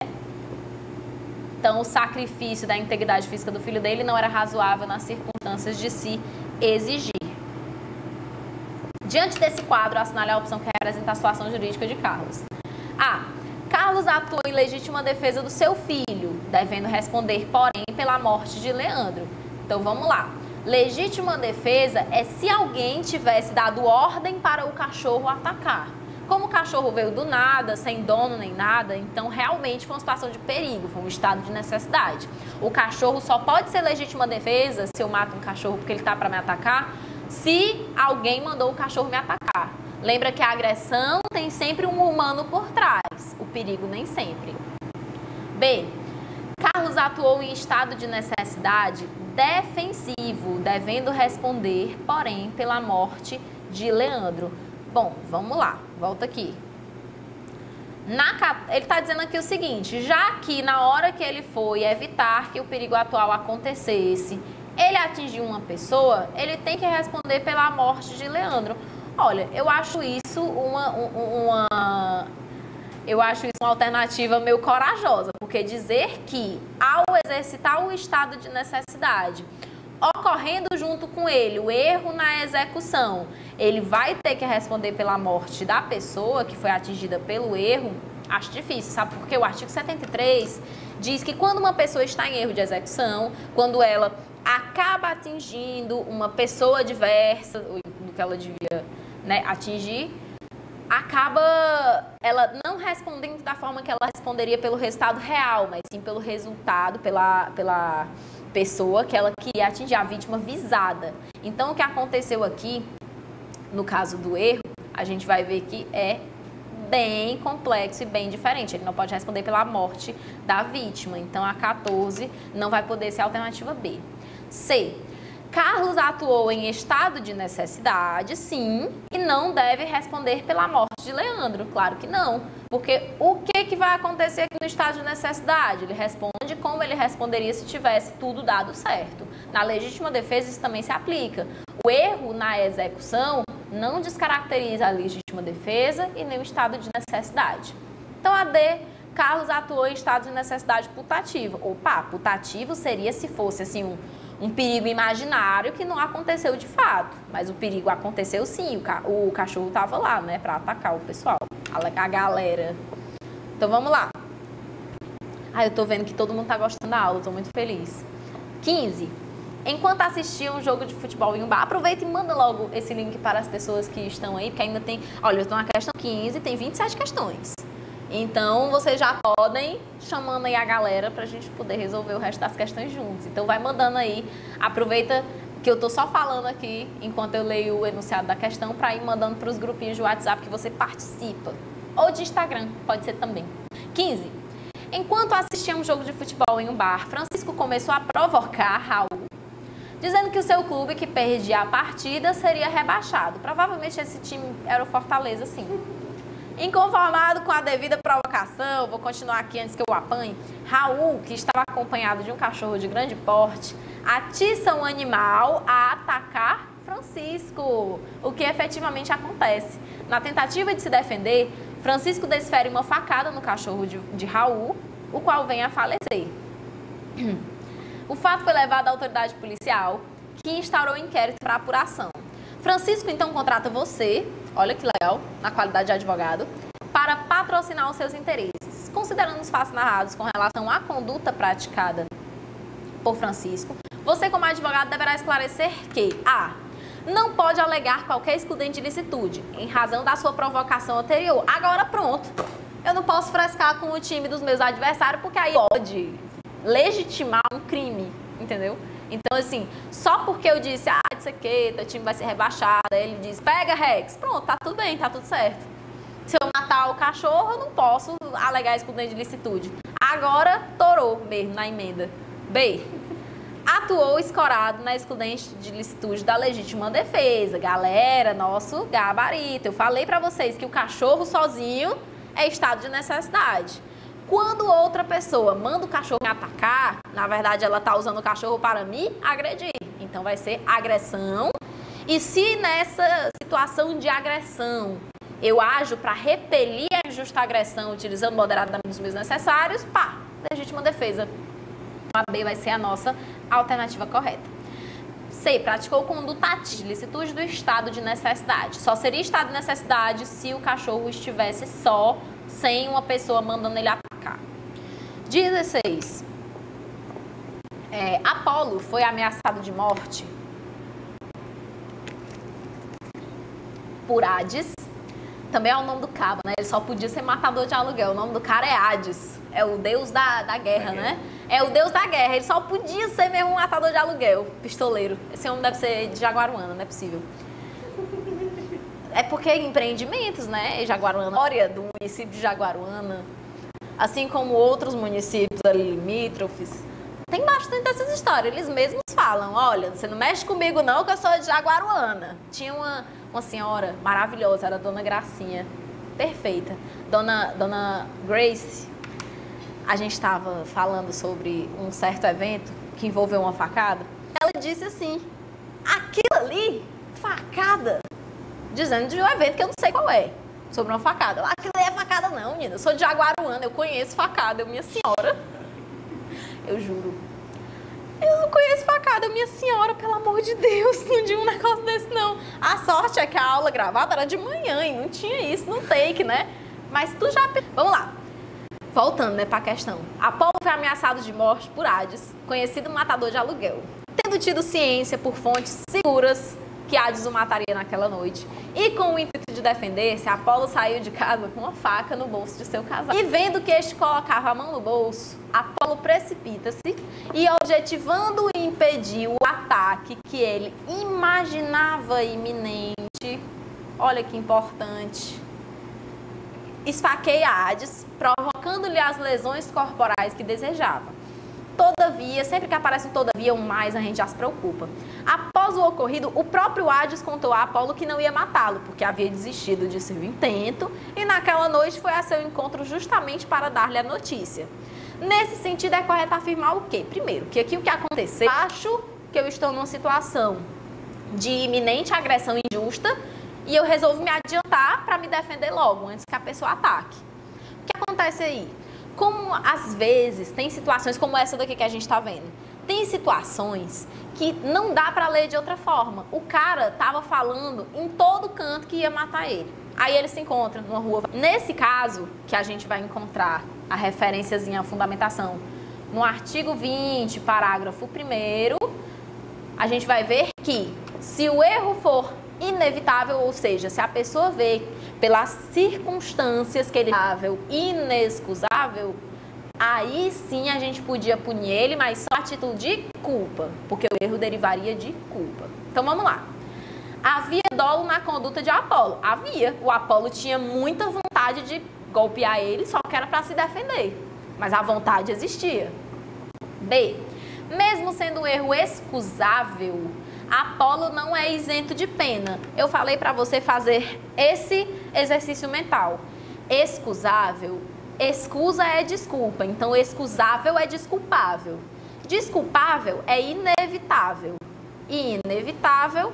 Então, o sacrifício da integridade física do filho dele não era razoável nas circunstâncias de se exigir. Diante desse quadro, assinale a opção que representa a situação jurídica de Carlos. A. Carlos atuou em legítima defesa do seu filho, devendo responder, porém, pela morte de Leandro. Então, vamos lá. Legítima defesa é se alguém tivesse dado ordem para o cachorro atacar. Como o cachorro veio do nada, sem dono nem nada, então realmente foi uma situação de perigo, foi um estado de necessidade. O cachorro só pode ser legítima defesa, se eu mato um cachorro porque ele está para me atacar, se alguém mandou o cachorro me atacar. Lembra que a agressão tem sempre um humano por trás, o perigo nem sempre. B. Carlos atuou em estado de necessidade defensivo, devendo responder, porém, pela morte de Leandro. Bom, vamos lá, volta aqui. Ele está dizendo aqui o seguinte, já que na hora que ele foi evitar que o perigo atual acontecesse, ele atingiu uma pessoa, ele tem que responder pela morte de Leandro. Olha, eu acho isso uma alternativa meio corajosa, porque dizer que ao exercitar o estado de necessidade, ocorrendo junto com ele o erro na execução, ele vai ter que responder pela morte da pessoa que foi atingida pelo erro, acho difícil, sabe? Porque o artigo 73 diz que quando uma pessoa está em erro de execução, quando ela acaba atingindo uma pessoa diversa do que ela devia, né, atingir, acaba ela não respondendo da forma que ela responderia pelo resultado real, mas sim pelo resultado, pela pessoa que ela queria atingir, a vítima visada. Então, o que aconteceu aqui, no caso do erro, a gente vai ver que é bem complexo e bem diferente. Ele não pode responder pela morte da vítima. Então, a 14 não vai poder ser a alternativa B. C. Carlos atuou em estado de necessidade, sim, e não deve responder pela morte de Leandro. Claro que não. Porque o que vai acontecer aqui no estado de necessidade? Ele responde como ele responderia se tivesse tudo dado certo. Na legítima defesa isso também se aplica. O erro na execução não descaracteriza a legítima defesa e nem o estado de necessidade. Então, a D, Carlos atuou em estado de necessidade putativa. Opa, putativo seria se fosse assim um perigo imaginário que não aconteceu de fato. Mas o perigo aconteceu sim, o cachorro estava lá, né, para atacar o pessoal, a galera. Então vamos lá. Eu tô vendo que todo mundo tá gostando da aula, tô muito feliz. 15. Enquanto assistiam um jogo de futebol em um bar, aproveita e manda logo esse link para as pessoas que estão aí, porque ainda tem... Olha, eu estou na questão 15, tem 27 questões. Então, vocês já podem chamando aí a galera para a gente poder resolver o resto das questões juntos. Então, vai mandando aí. Aproveita que eu tô só falando aqui, enquanto eu leio o enunciado da questão, para ir mandando para os grupinhos de WhatsApp que você participa. Ou de Instagram, pode ser também. 15. Enquanto assistia um jogo de futebol em um bar, Francisco começou a provocar Raul, dizendo que o seu clube que perdia a partida seria rebaixado. Provavelmente esse time era o Fortaleza, sim. Inconformado com a devida provocação, vou continuar aqui antes que eu apanhe, Raul, que estava acompanhado de um cachorro de grande porte, atiça um animal a atacar Francisco, o que efetivamente acontece. Na tentativa de se defender, Francisco desfere uma facada no cachorro de Raul, o qual vem a falecer. O fato foi levado à autoridade policial, que instaurou um inquérito para apuração. Francisco então contrata você, olha que legal, na qualidade de advogado, para patrocinar os seus interesses. Considerando os fatos narrados com relação à conduta praticada por Francisco, você como advogado deverá esclarecer que a. Não pode alegar qualquer excludente de licitude, em razão da sua provocação anterior. Agora pronto, eu não posso frescar com o time dos meus adversários, porque aí pode legitimar um crime, entendeu? Então, assim, só porque eu disse, isso aqui, teu time vai ser rebaixado, aí ele diz, pega Rex, pronto, tá tudo bem, tá tudo certo. Se eu matar o cachorro, eu não posso alegar excludente de licitude. Agora, torou mesmo na emenda. B. Atuou escorado na excludente de licitude da legítima defesa. Galera, nosso gabarito. Eu falei pra vocês que o cachorro sozinho é estado de necessidade. Quando outra pessoa manda o cachorro me atacar, na verdade ela tá usando o cachorro para me agredir. Então vai ser agressão. E se nessa situação de agressão eu ajo para repelir a injusta agressão utilizando moderadamente os meios necessários, pá, legítima defesa. A B vai ser a nossa alternativa correta. C. Praticou conduta atípica de licitude do estado de necessidade. Só seria estado de necessidade se o cachorro estivesse só, sem uma pessoa mandando ele atacar. 16. Apolo foi ameaçado de morte por Hades. Também é o nome do cabo, né? Ele só podia ser matador de aluguel. O nome do cara é Hades. É o deus da guerra, né? É o deus da guerra. Ele só podia ser mesmo um matador de aluguel, pistoleiro. Esse homem deve ser de Jaguaruana, não é possível. É porque empreendimentos, né? Jaguaruana, história do município de Jaguaruana, assim como outros municípios ali limítrofes, tem bastante dessas histórias. Eles mesmos falam, olha, você não mexe comigo não, que eu sou de Jaguaruana. Tinha uma senhora maravilhosa, era a Dona Gracinha, perfeita. Dona Grace, a gente estava falando sobre um certo evento que envolveu uma facada. Ela disse assim, aquilo ali, facada, dizendo de um evento que eu não sei qual é, sobre uma facada. Aquilo ali é facada não, menina, eu sou de Jaguaruana, eu conheço facada, minha senhora. Eu juro. Eu não conheço facada, minha senhora, pelo amor de Deus, não diga um negócio desse não. A sorte é que a aula gravada era de manhã e não tinha isso no take, né? Mas tu já... Vamos lá. Voltando, né, pra questão. Apolo foi ameaçado de morte por Hades, conhecido matador de aluguel. Tendo tido ciência por fontes seguras que Hades o mataria naquela noite, e com o ímpeto de defender-se, Apolo saiu de casa com uma faca no bolso de seu casaco. E vendo que este colocava a mão no bolso, Apolo precipita-se e, objetivando impedir o ataque que ele imaginava iminente, olha que importante, esfaqueia Hades, provocando-lhe as lesões corporais que desejava. Todavia, sempre que aparece um todavia, um mais, a gente já se preocupa. Após o ocorrido, o próprio Hades contou a Apolo que não ia matá-lo, porque havia desistido de seu intento, e naquela noite foi a seu encontro justamente para dar-lhe a notícia. Nesse sentido, é correto afirmar o quê? Primeiro, que aqui o que aconteceu, acho que eu estou numa situação de iminente agressão injusta, e eu resolvo me adiantar para me defender logo, antes que a pessoa ataque. O que acontece aí? Como às vezes tem situações como essa daqui que a gente está vendo, tem situações que não dá para ler de outra forma. O cara tava falando em todo canto que ia matar ele. Aí ele se encontra numa rua. Nesse caso, que a gente vai encontrar a referênciazinha, a fundamentação, no artigo 20, parágrafo 1º, a gente vai ver que se o erro for inevitável, ou seja, se a pessoa vê pelas circunstâncias que ele é inexcusável, aí sim a gente podia punir ele, mas só a título de culpa, porque o erro derivaria de culpa. Então vamos lá. Havia dolo na conduta de Apolo? Havia. O Apolo tinha muita vontade de golpear ele, só que era para se defender. Mas a vontade existia. B. Mesmo sendo um erro excusável, Apolo não é isento de pena. Eu falei para você fazer esse exercício mental. Excusável, excusa é desculpa, então excusável é desculpável. Desculpável é inevitável. E inevitável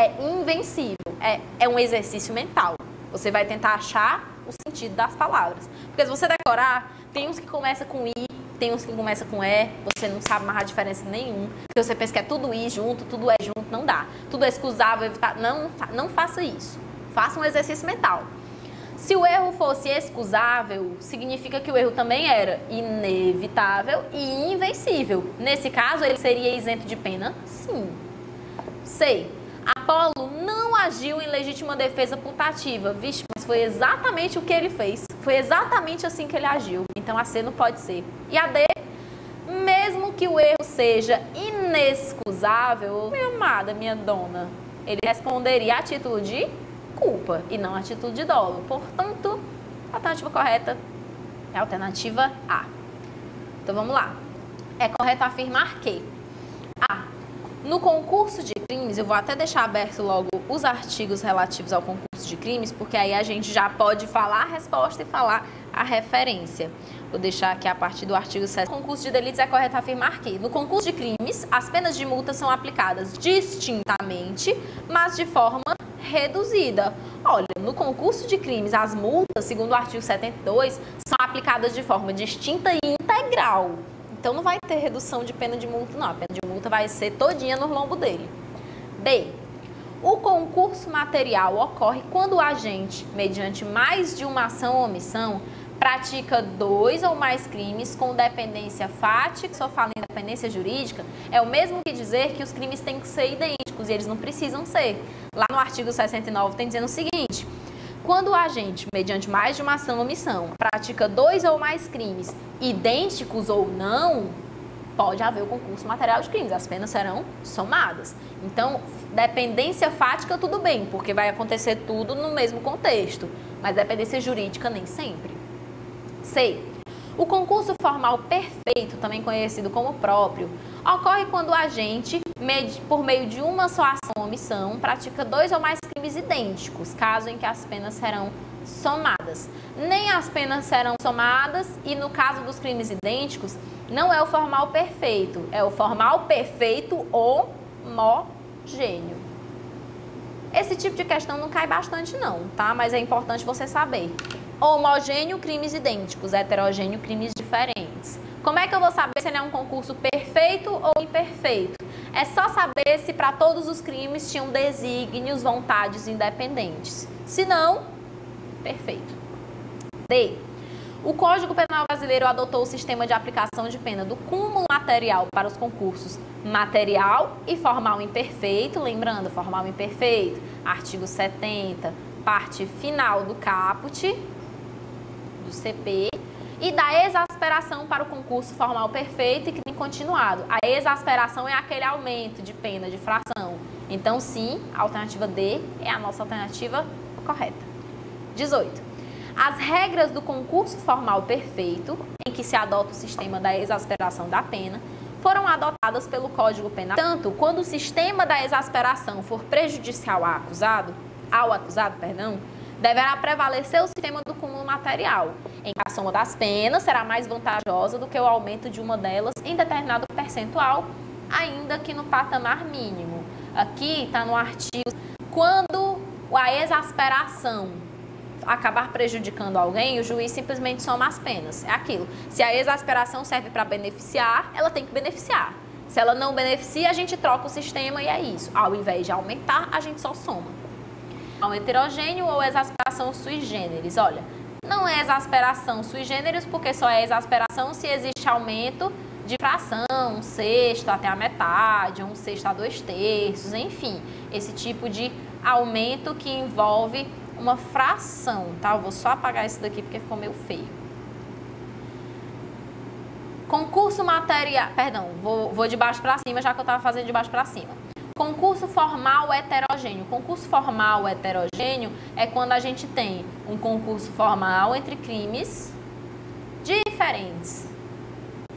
é invencível. É um exercício mental. Você vai tentar achar o sentido das palavras. Porque se você decorar, tem uns que começam com I, tem uns que começam com E, você não sabe mais a diferença nenhuma. Porque você pensa que é tudo I junto, tudo E junto, não dá. Tudo é excusável, evitar. Não faça isso. Faça um exercício mental. Se o erro fosse excusável, significa que o erro também era inevitável e invencível. Nesse caso, ele seria isento de pena? Sim. C. Apolo não agiu em legítima defesa putativa. Vixe, mas foi exatamente o que ele fez. Foi exatamente assim que ele agiu. Então a C não pode ser. E a D, mesmo que o erro seja inexcusável, minha amada, minha dona, ele responderia a título de culpa e não a título de dolo. Portanto, a alternativa correta é a alternativa A. Então vamos lá. É correto afirmar que A. No concurso de crimes, eu vou até deixar aberto logo os artigos relativos ao concurso de crimes, porque aí a gente já pode falar a resposta e falar a referência. Vou deixar aqui a partir do artigo 7. No concurso de delitos é correto afirmar que, no concurso de crimes, as penas de multa são aplicadas distintamente, mas de forma reduzida. Olha, no concurso de crimes, as multas, segundo o artigo 72, são aplicadas de forma distinta e integral. Então não vai ter redução de pena de multa, não. A pena de multa vai ser todinha no lombo dele. B. O concurso material ocorre quando o agente, mediante mais de uma ação ou omissão, pratica 2 ou mais crimes com dependência fática. Se eu falo em dependência jurídica, é o mesmo que dizer que os crimes têm que ser idênticos e eles não precisam ser. Lá no artigo 69 tem dizendo o seguinte: quando o agente, mediante mais de uma ação ou omissão, pratica 2 ou mais crimes idênticos ou não, pode haver o concurso material de crimes. As penas serão somadas. Então, dependência fática tudo bem, porque vai acontecer tudo no mesmo contexto. Mas dependência jurídica nem sempre. C. O concurso formal perfeito, também conhecido como próprio, ocorre quando o agente, por meio de uma só ação ou omissão, pratica 2 ou mais crimes idênticos, caso em que as penas serão somadas. Nem as penas serão somadas e, no caso dos crimes idênticos, não é o formal perfeito, é o formal perfeito homogêneo. Esse tipo de questão não cai bastante não, tá? Mas é importante você saber. Homogêneo, crimes idênticos. Heterogêneo, crimes diferentes. Como é que eu vou saber se ele é um concurso perfeito ou imperfeito? É só saber se para todos os crimes tinham desígnios, vontades independentes. Se não, perfeito. D. O Código Penal brasileiro adotou o sistema de aplicação de pena do cúmulo material para os concursos material e formal imperfeito. Lembrando, formal imperfeito, artigo 70, parte final do caput do CP, e da exasperação para o concurso formal perfeito e crime continuado. A exasperação é aquele aumento de pena de fração. Então, sim, a alternativa D é a nossa alternativa correta. 18. As regras do concurso formal perfeito, em que se adota o sistema da exasperação da pena, foram adotadas pelo Código Penal. Tanto quando o sistema da exasperação for prejudicial ao acusado, deverá prevalecer o sistema do cúmulo material, em que a soma das penas será mais vantajosa do que o aumento de uma delas em determinado percentual, ainda que no patamar mínimo. Aqui está no artigo, quando a exasperação acabar prejudicando alguém, o juiz simplesmente soma as penas. É aquilo. Se a exasperação serve para beneficiar, ela tem que beneficiar. Se ela não beneficia, a gente troca o sistema e é isso. Ao invés de aumentar, a gente só soma. Um heterogêneo ou exasperação sui generis. Olha, não é exasperação sui generis porque só é exasperação se existe aumento de fração, 1/6 até a metade, 1/6 a 2/3, enfim. Esse tipo de aumento que envolve uma fração, tá? Eu vou só apagar isso daqui porque ficou meio feio. Concurso material... Perdão, vou de baixo para cima, já que eu estava fazendo de baixo para cima. Concurso formal heterogêneo. Concurso formal heterogêneo é quando a gente tem um concurso formal entre crimes diferentes.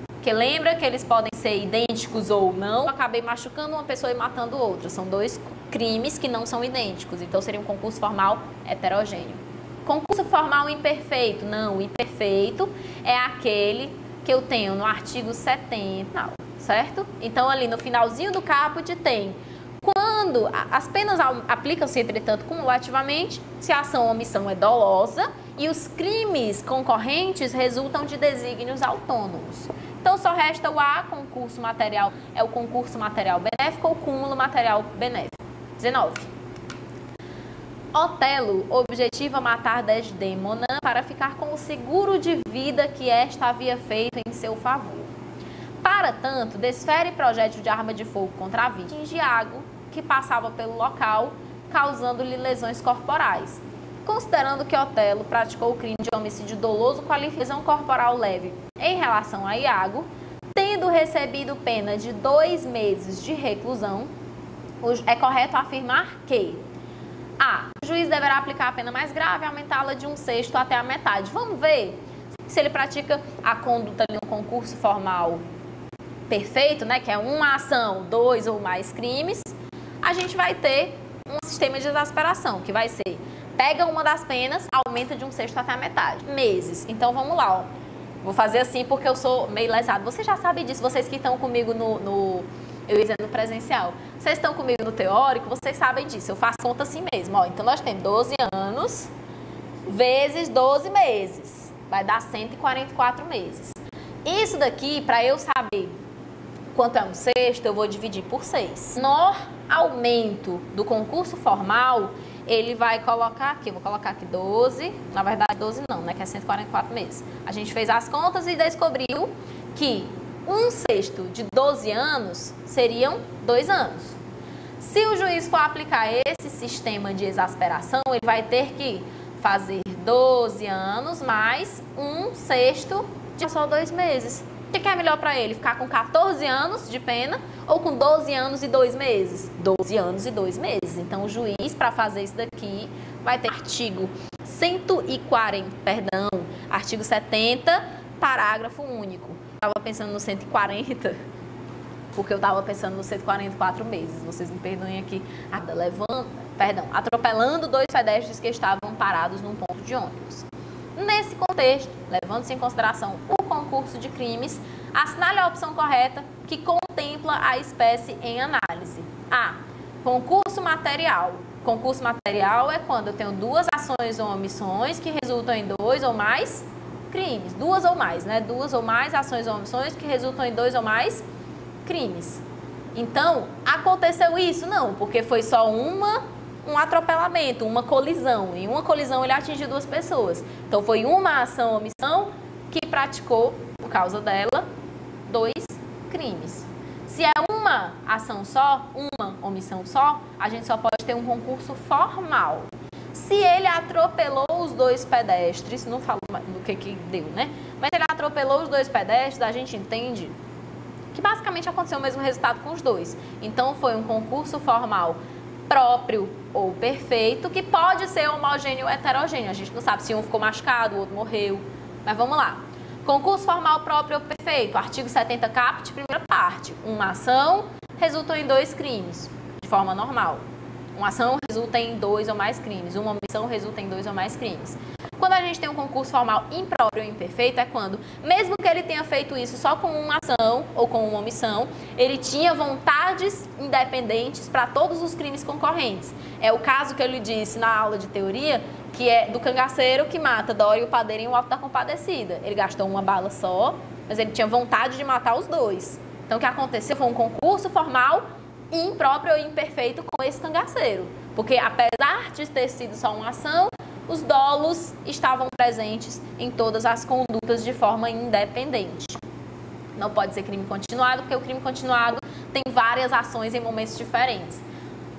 Porque lembra que eles podem ser idênticos ou não. Eu acabei machucando uma pessoa e matando outra. São dois crimes que não são idênticos. Então seria um concurso formal heterogêneo. Concurso formal imperfeito. Não, o imperfeito é aquele que eu tenho no artigo 70, certo? Então ali no finalzinho do caput tem... Quando as penas aplicam-se, entretanto, cumulativamente, se a ação ou omissão é dolosa e os crimes concorrentes resultam de desígnios autônomos. Então, só resta o A, concurso material, é o concurso material benéfico ou cúmulo material benéfico. 19. Otelo objetiva matar Desdémona para ficar com o seguro de vida que esta havia feito em seu favor. Para tanto, desfere projétil de arma de fogo contra a vítima de Iago, que passava pelo local, causando-lhe lesões corporais. Considerando que Otelo praticou o crime de homicídio doloso com a lesão corporal leve em relação a Iago, tendo recebido pena de 2 meses de reclusão, é correto afirmar que A. O juiz deverá aplicar a pena mais grave e aumentá-la de 1/6 até a metade. Vamos ver se ele pratica a conduta de um concurso formal perfeito, né, que é uma ação, 2 ou mais crimes, a gente vai ter um sistema de exasperação, que vai ser, pega uma das penas, aumenta de 1/6 até a metade. Meses. Então, vamos lá, ó. Vou fazer assim porque eu sou meio lesado. Vocês já sabem disso, vocês que estão comigo eu ia dizer no presencial. Vocês estão comigo no teórico, vocês sabem disso. Eu faço conta assim mesmo, ó. Então, nós temos 12 anos vezes 12 meses. Vai dar 144 meses. Isso daqui, para eu saber quanto é 1/6, eu vou dividir por 6. No aumento do concurso formal, ele vai colocar aqui, eu vou colocar aqui 12, na verdade 12 não, né, que é 144 meses. A gente fez as contas e descobriu que 1/6 de 12 anos seriam 2 anos. Se o juiz for aplicar esse sistema de exasperação, ele vai ter que fazer 12 anos mais 1/6 de só 2 meses. O que é melhor para ele? Ficar com 14 anos de pena ou com 12 anos e 2 meses? 12 anos e 2 meses. Então, o juiz, para fazer isso daqui, vai ter artigo 140, perdão, artigo 70, parágrafo único. Eu estava pensando no 140, porque eu estava pensando nos 144 meses. Vocês me perdoem aqui. Atropelando 2 pedestres que estavam parados num ponto de ônibus. Nesse contexto, levando-se em consideração o concurso de crimes, assinale a opção correta que contempla a espécie em análise. A. Concurso material. Concurso material é quando eu tenho 2 ações ou omissões que resultam em 2 ou mais crimes. 2 ou mais, né? 2 ou mais ações ou omissões que resultam em 2 ou mais crimes. Então, aconteceu isso? Não, porque foi só um atropelamento, uma colisão. Em uma colisão ele atingiu 2 pessoas. Então foi uma ação ou omissão que praticou, por causa dela, 2 crimes. Se é uma ação só, uma omissão só, a gente só pode ter um concurso formal. Se ele atropelou os 2 pedestres, não falo do que deu, né? Mas ele atropelou os 2 pedestres, a gente entende que basicamente aconteceu o mesmo resultado com os 2. Então foi um concurso formal próprio ou perfeito, que pode ser homogêneo ou heterogêneo. A gente não sabe se um ficou machucado, o outro morreu. Mas vamos lá. Concurso formal próprio ou perfeito. Artigo 70 caput, primeira parte. Uma ação resulta em 2 crimes, de forma normal. Uma ação resulta em 2 ou mais crimes. Uma omissão resulta em 2 ou mais crimes. Quando a gente tem um concurso formal impróprio ou imperfeito, é quando, mesmo que ele tenha feito isso só com uma ação ou com uma omissão, ele tinha vontades independentes para todos os crimes concorrentes. É o caso que eu lhe disse na aula de teoria, que é do cangaceiro que mata Dória e o padeiro em O Auto da Compadecida. Ele gastou uma bala só, mas ele tinha vontade de matar os 2. Então, o que aconteceu foi um concurso formal impróprio ou imperfeito com esse cangaceiro. Porque, apesar de ter sido só uma ação, os dolos estavam presentes em todas as condutas de forma independente. Não pode ser crime continuado, porque o crime continuado tem várias ações em momentos diferentes.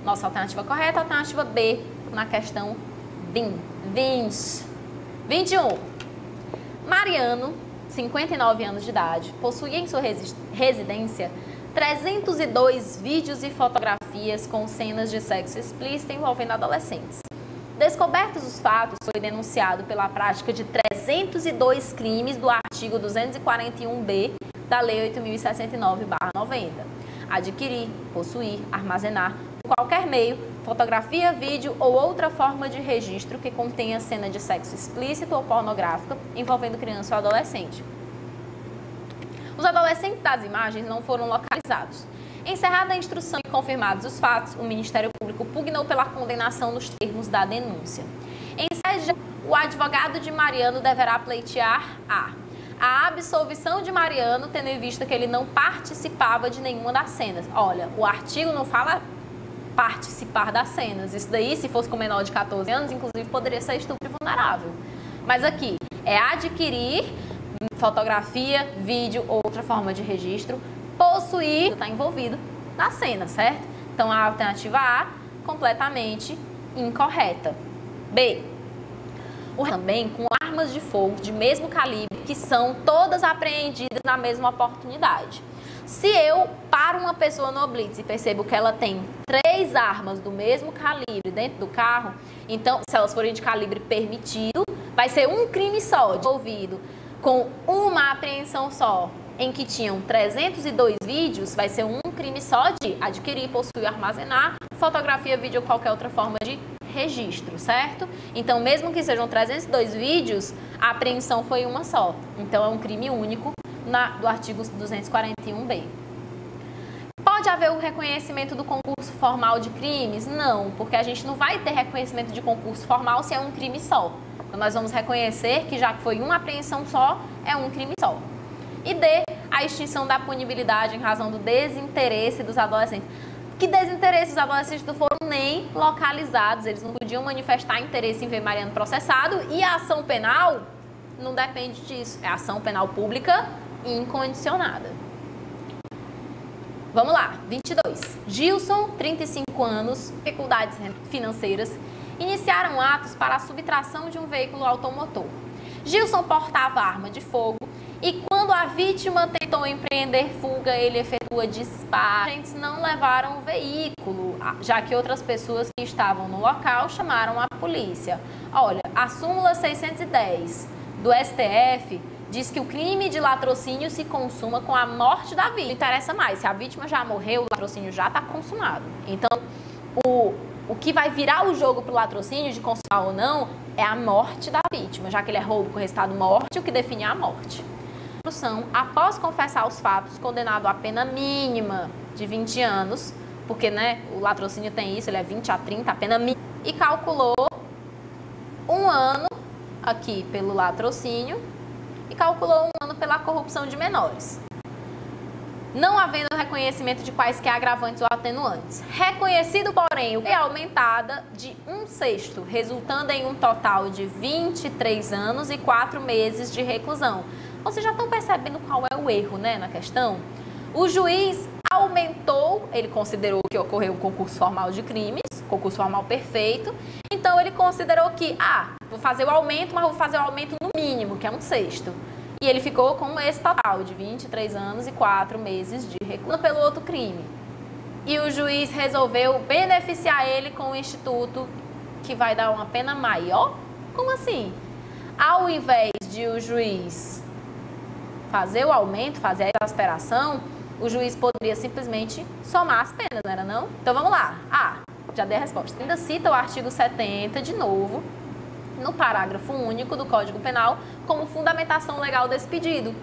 Nossa alternativa correta, alternativa B, na questão 20. 21. Mariano, 59 anos de idade, possui em sua residência 302 vídeos e fotografias com cenas de sexo explícito envolvendo adolescentes. Descobertos os fatos, foi denunciado pela prática de 302 crimes do artigo 241b da Lei 8.069/90. Adquirir, possuir, armazenar, por qualquer meio, fotografia, vídeo ou outra forma de registro que contenha cena de sexo explícito ou pornográfica envolvendo criança ou adolescente. Os adolescentes das imagens não foram localizados. Encerrada a instrução e confirmados os fatos, o Ministério Público pugnou pela condenação nos termos da denúncia. Em sede de O advogado de Mariano deverá pleitear a absolvição de Mariano, tendo em vista que ele não participava de nenhuma das cenas. Olha, o artigo não fala participar das cenas. Isso daí, se fosse com menor de 14 anos, inclusive poderia ser estupro vulnerável. Mas aqui, é adquirir fotografia, vídeo ou outra forma de registro, possuir, está envolvido na cena, certo? Então, a alternativa A, completamente incorreta. B, também com armas de fogo de mesmo calibre, que são todas apreendidas na mesma oportunidade. Se eu paro uma pessoa no blitz e percebo que ela tem 3 armas do mesmo calibre dentro do carro, então, se elas forem de calibre permitido, vai ser um crime só, envolvido com uma apreensão só, em que tinham 302 vídeos, vai ser um crime só de adquirir, possuir, armazenar, fotografia, vídeo ou qualquer outra forma de registro, certo? Então, mesmo que sejam 302 vídeos, a apreensão foi uma só. Então, é um crime único do artigo 241b. Pode haver o reconhecimento do concurso formal de crimes? Não, porque a gente não vai ter reconhecimento de concurso formal se é um crime só. Então, nós vamos reconhecer que já que foi uma apreensão só, é um crime só. E D, a extinção da punibilidade em razão do desinteresse dos adolescentes. Que desinteresse, os adolescentes não foram nem localizados, eles não podiam manifestar interesse em ver Mariano processado, e a ação penal não depende disso, é ação penal pública incondicionada. Vamos lá, 22. Gilson, 35 anos, dificuldades financeiras, iniciaram atos para a subtração de um veículo automotor. Gilson portava arma de fogo e quando a vítima tentou empreender fuga, ele efetua disparo. Os agentes não levaram o veículo, já que outras pessoas que estavam no local chamaram a polícia. Olha, a súmula 610 do STF diz que o crime de latrocínio se consuma com a morte da vítima. Não interessa mais, se a vítima já morreu, o latrocínio já está consumado. Então, o que vai virar o jogo para o latrocínio, de consumar ou não, é a morte da vítima, já que ele é roubo com resultado morte, o que define é a morte. Após confessar os fatos, condenado a pena mínima de 20 anos, porque né, o latrocínio tem isso, ele é 20 a 30, a pena mínima, e calculou 1 ano aqui pelo latrocínio e calculou 1 ano pela corrupção de menores. Não havendo reconhecimento de quaisquer agravantes ou atenuantes. Reconhecido, porém, é aumentada de 1/6, resultando em um total de 23 anos e 4 meses de reclusão. Vocês já estão percebendo qual é o erro, né, na questão? O juiz aumentou, ele considerou que ocorreu um concurso formal de crimes, concurso formal perfeito, então ele considerou que, vou fazer o aumento, mas vou fazer o aumento no mínimo, que é 1/6. E ele ficou com esse total de 23 anos e 4 meses de reclusão pelo outro crime. E o juiz resolveu beneficiar ele com o instituto que vai dar uma pena maior? Como assim? Ao invés de o juiz fazer o aumento, fazer a exasperação, o juiz poderia simplesmente somar as penas, não era não? Então vamos lá. Já dei a resposta. Ainda cita o artigo 70 de novo, no parágrafo único do Código Penal, como fundamentação legal desse pedido.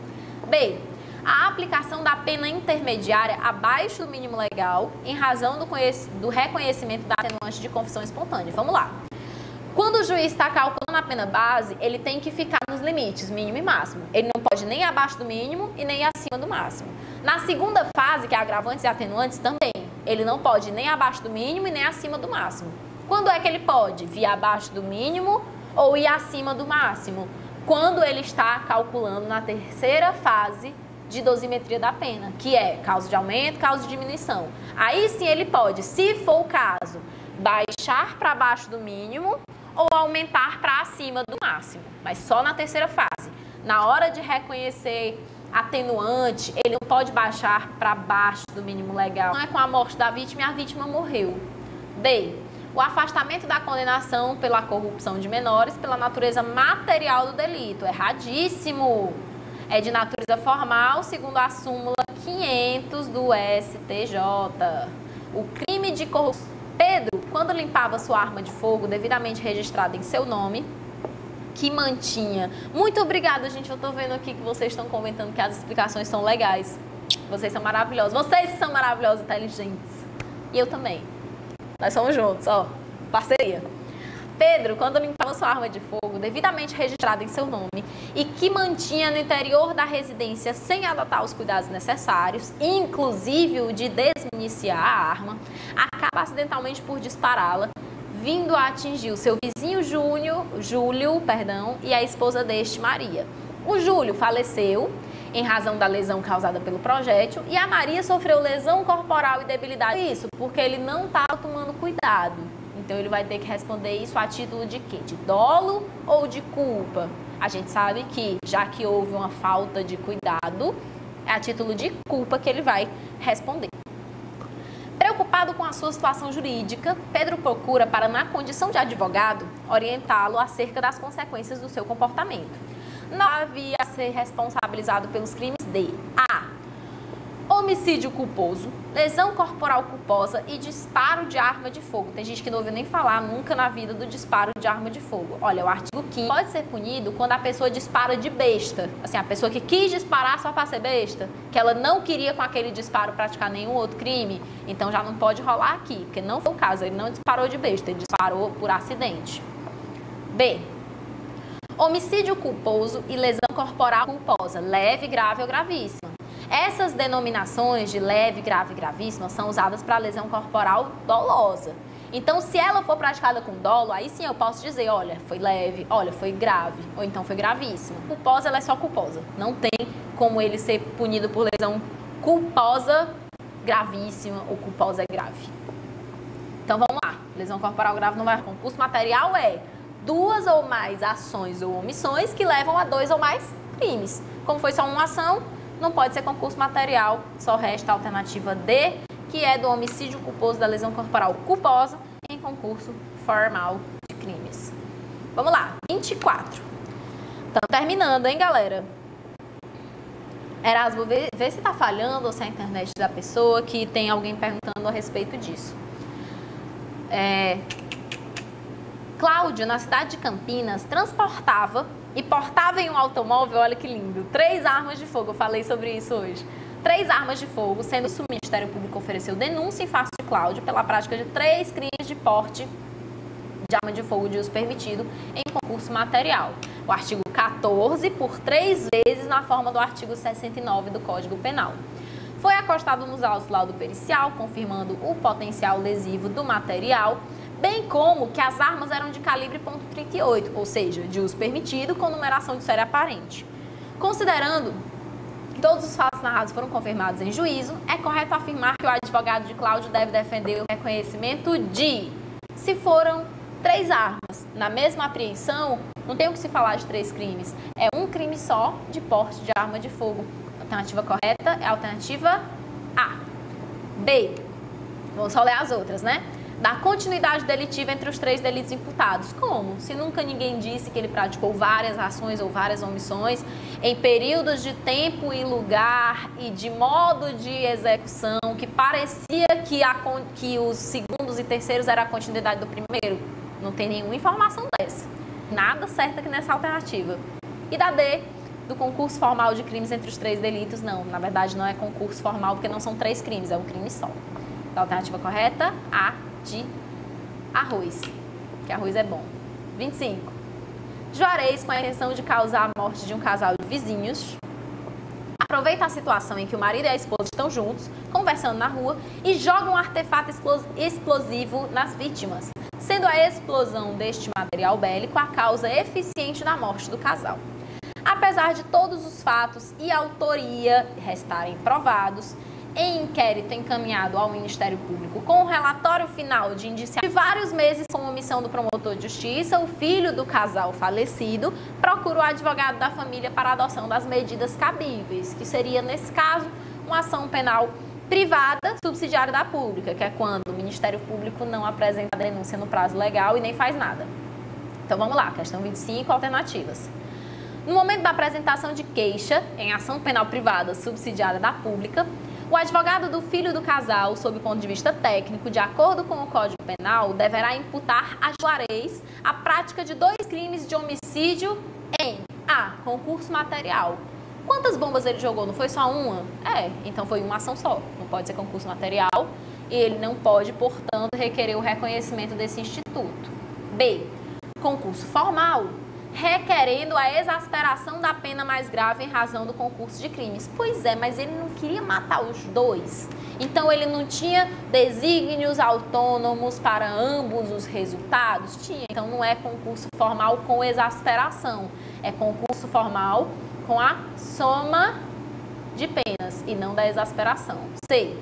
B, a aplicação da pena intermediária abaixo do mínimo legal em razão do reconhecimento da atenuante de confissão espontânea. Vamos lá. Quando o juiz está calculando a pena base, ele tem que ficar nos limites, mínimo e máximo. Ele não pode nem abaixo do mínimo e nem acima do máximo. Na segunda fase, que é agravantes e atenuantes, também. Ele não pode nem abaixo do mínimo e nem acima do máximo. Quando é que ele pode vir abaixo do mínimo ou ir acima do máximo? Quando ele está calculando na terceira fase de dosimetria da pena, que é causa de aumento, causa de diminuição. Aí sim ele pode, se for o caso, baixar para baixo do mínimo ou aumentar para acima do máximo, mas só na terceira fase. Na hora de reconhecer atenuante, ele não pode baixar para baixo do mínimo legal. Não é com a morte da vítima e a vítima morreu. D, o afastamento da condenação pela corrupção de menores pela natureza material do delito. Erradíssimo! É de natureza formal, segundo a súmula 500 do STJ. O crime de corrupção... Pedro, quando limpava sua arma de fogo, devidamente registrada em seu nome, que mantinha... Muito obrigada, gente. Eu tô vendo aqui que vocês estão comentando que as explicações são legais. Vocês são maravilhosos. Vocês são maravilhosos, inteligentes. E eu também. Nós somos juntos, ó. Parceria. Pedro, quando limpava sua arma de fogo, devidamente registrada em seu nome, e que mantinha no interior da residência sem adotar os cuidados necessários, inclusive o de desmuniciar a arma, acaba acidentalmente por dispará-la, vindo a atingir o seu vizinho Júlio, e a esposa deste, Maria. O Júlio faleceu em razão da lesão causada pelo projétil e a Maria sofreu lesão corporal e debilidade. Isso porque ele não estava tomando cuidado. Então ele vai ter que responder isso a título de quê? De dolo ou de culpa? A gente sabe que, já que houve uma falta de cuidado, é a título de culpa que ele vai responder. Preocupado com a sua situação jurídica, Pedro procura, para, na condição de advogado, orientá-lo acerca das consequências do seu comportamento. Não havia a ser responsabilizado pelos crimes de A. Homicídio culposo, lesão corporal culposa e disparo de arma de fogo. Tem gente que não ouviu nem falar nunca na vida do disparo de arma de fogo. Olha, o artigo 5 pode ser punido quando a pessoa dispara de besta. Assim, a pessoa que quis disparar só para ser besta, que ela não queria com aquele disparo praticar nenhum outro crime, então já não pode rolar aqui, porque não foi o caso, ele não disparou de besta, ele disparou por acidente. B. Homicídio culposo e lesão corporal culposa, leve, grave ou gravíssima. Essas denominações de leve, grave e gravíssima são usadas para lesão corporal dolosa. Então, se ela for praticada com dolo, aí sim eu posso dizer, olha, foi leve, olha, foi grave, ou então foi gravíssima. Culposa, ela é só culposa. Não tem como ele ser punido por lesão culposa gravíssima ou culposa grave. Então, vamos lá. Lesão corporal grave não vai... Concurso material é duas ou mais ações ou omissões que levam a dois ou mais crimes. Como foi só uma ação, não pode ser concurso material, só resta a alternativa D, que é do homicídio culposo da lesão corporal culposa em concurso formal de crimes. Vamos lá, 24. Estamos terminando, hein, galera? Erasmo, vê se tá falhando ou se é a internet da pessoa, que tem alguém perguntando a respeito disso. Cláudio, na cidade de Campinas, transportava e portava em um automóvel, olha que lindo, 3 armas de fogo. Eu falei sobre isso hoje. 3 armas de fogo, sendo isso, o Ministério Público ofereceu denúncia em face de Cláudio pela prática de 3 crimes de porte de arma de fogo de uso permitido em concurso material. O artigo 14, por 3 vezes, na forma do artigo 69 do Código Penal. Foi acostado nos autos do laudo pericial, confirmando o potencial lesivo do material, bem como que as armas eram de calibre .38, ou seja, de uso permitido com numeração de série aparente. Considerando que todos os fatos narrados foram confirmados em juízo, é correto afirmar que o advogado de Cláudio deve defender o reconhecimento de, se foram 3 armas na mesma apreensão, não tem o que se falar de 3 crimes, é um crime só de porte de arma de fogo. A alternativa correta é a alternativa A. B. Vamos só ler as outras, né? Da continuidade delitiva entre os 3 delitos imputados. Como? Se nunca ninguém disse que ele praticou várias ações ou várias omissões em períodos de tempo e lugar e de modo de execução que parecia que os segundos e terceiros era a continuidade do primeiro. Não tem nenhuma informação dessa. Nada certo aqui nessa alternativa. E da D, do concurso formal de crimes entre os 3 delitos, não. Na verdade, não é concurso formal porque não são 3 crimes, é um crime só. A alternativa correta, A, de arroz, que arroz é bom. 25. Juarez, com a intenção de causar a morte de um casal de vizinhos, aproveita a situação em que o marido e a esposa estão juntos, conversando na rua, e joga um artefato explosivo nas vítimas, sendo a explosão deste material bélico a causa eficiente da morte do casal. Apesar de todos os fatos e autoria restarem provados, em inquérito encaminhado ao Ministério Público com o relatório final de indiciamento de vários meses com omissão do promotor de justiça, o filho do casal falecido procura o advogado da família para a adoção das medidas cabíveis, que seria, nesse caso, uma ação penal privada subsidiária da pública, que é quando o Ministério Público não apresenta a denúncia no prazo legal e nem faz nada. Então vamos lá, questão 25, alternativas. No momento da apresentação de queixa em ação penal privada subsidiária da pública, o advogado do filho do casal, sob o ponto de vista técnico, de acordo com o Código Penal, deverá imputar a Juarez a prática de 2 crimes de homicídio em A. Concurso material. Quantas bombas ele jogou? Não foi só uma? Então foi uma ação só. Não pode ser concurso material e ele não pode, portanto, requerer o reconhecimento desse instituto. B. concurso formal, requerendo a exasperação da pena mais grave em razão do concurso de crimes. Pois é, mas ele não queria matar os dois. Então, ele não tinha desígnios autônomos para ambos os resultados? Tinha. Então, não é concurso formal com exasperação. É concurso formal com a soma de penas e não da exasperação. C.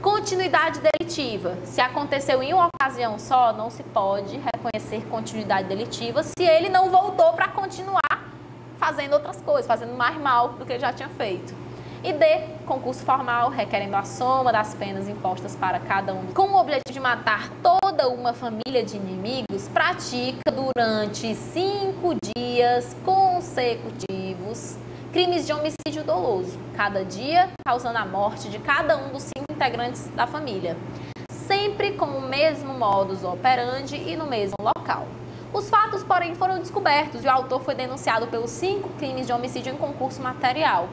Continuidade delitiva. Se aconteceu em uma ocasião só, não se pode reconhecer continuidade delitiva se ele não voltou para continuar fazendo outras coisas, fazendo mais mal do que ele já tinha feito. E D, concurso formal, requerendo a soma das penas impostas para cada um. Com o objetivo de matar toda uma família de inimigos, pratica durante 5 dias consecutivos crimes de homicídio doloso, cada dia causando a morte de cada um dos 5 integrantes da família, sempre com o mesmo modus operandi e no mesmo local. Os fatos, porém, foram descobertos e o autor foi denunciado pelos 5 crimes de homicídio em concurso material.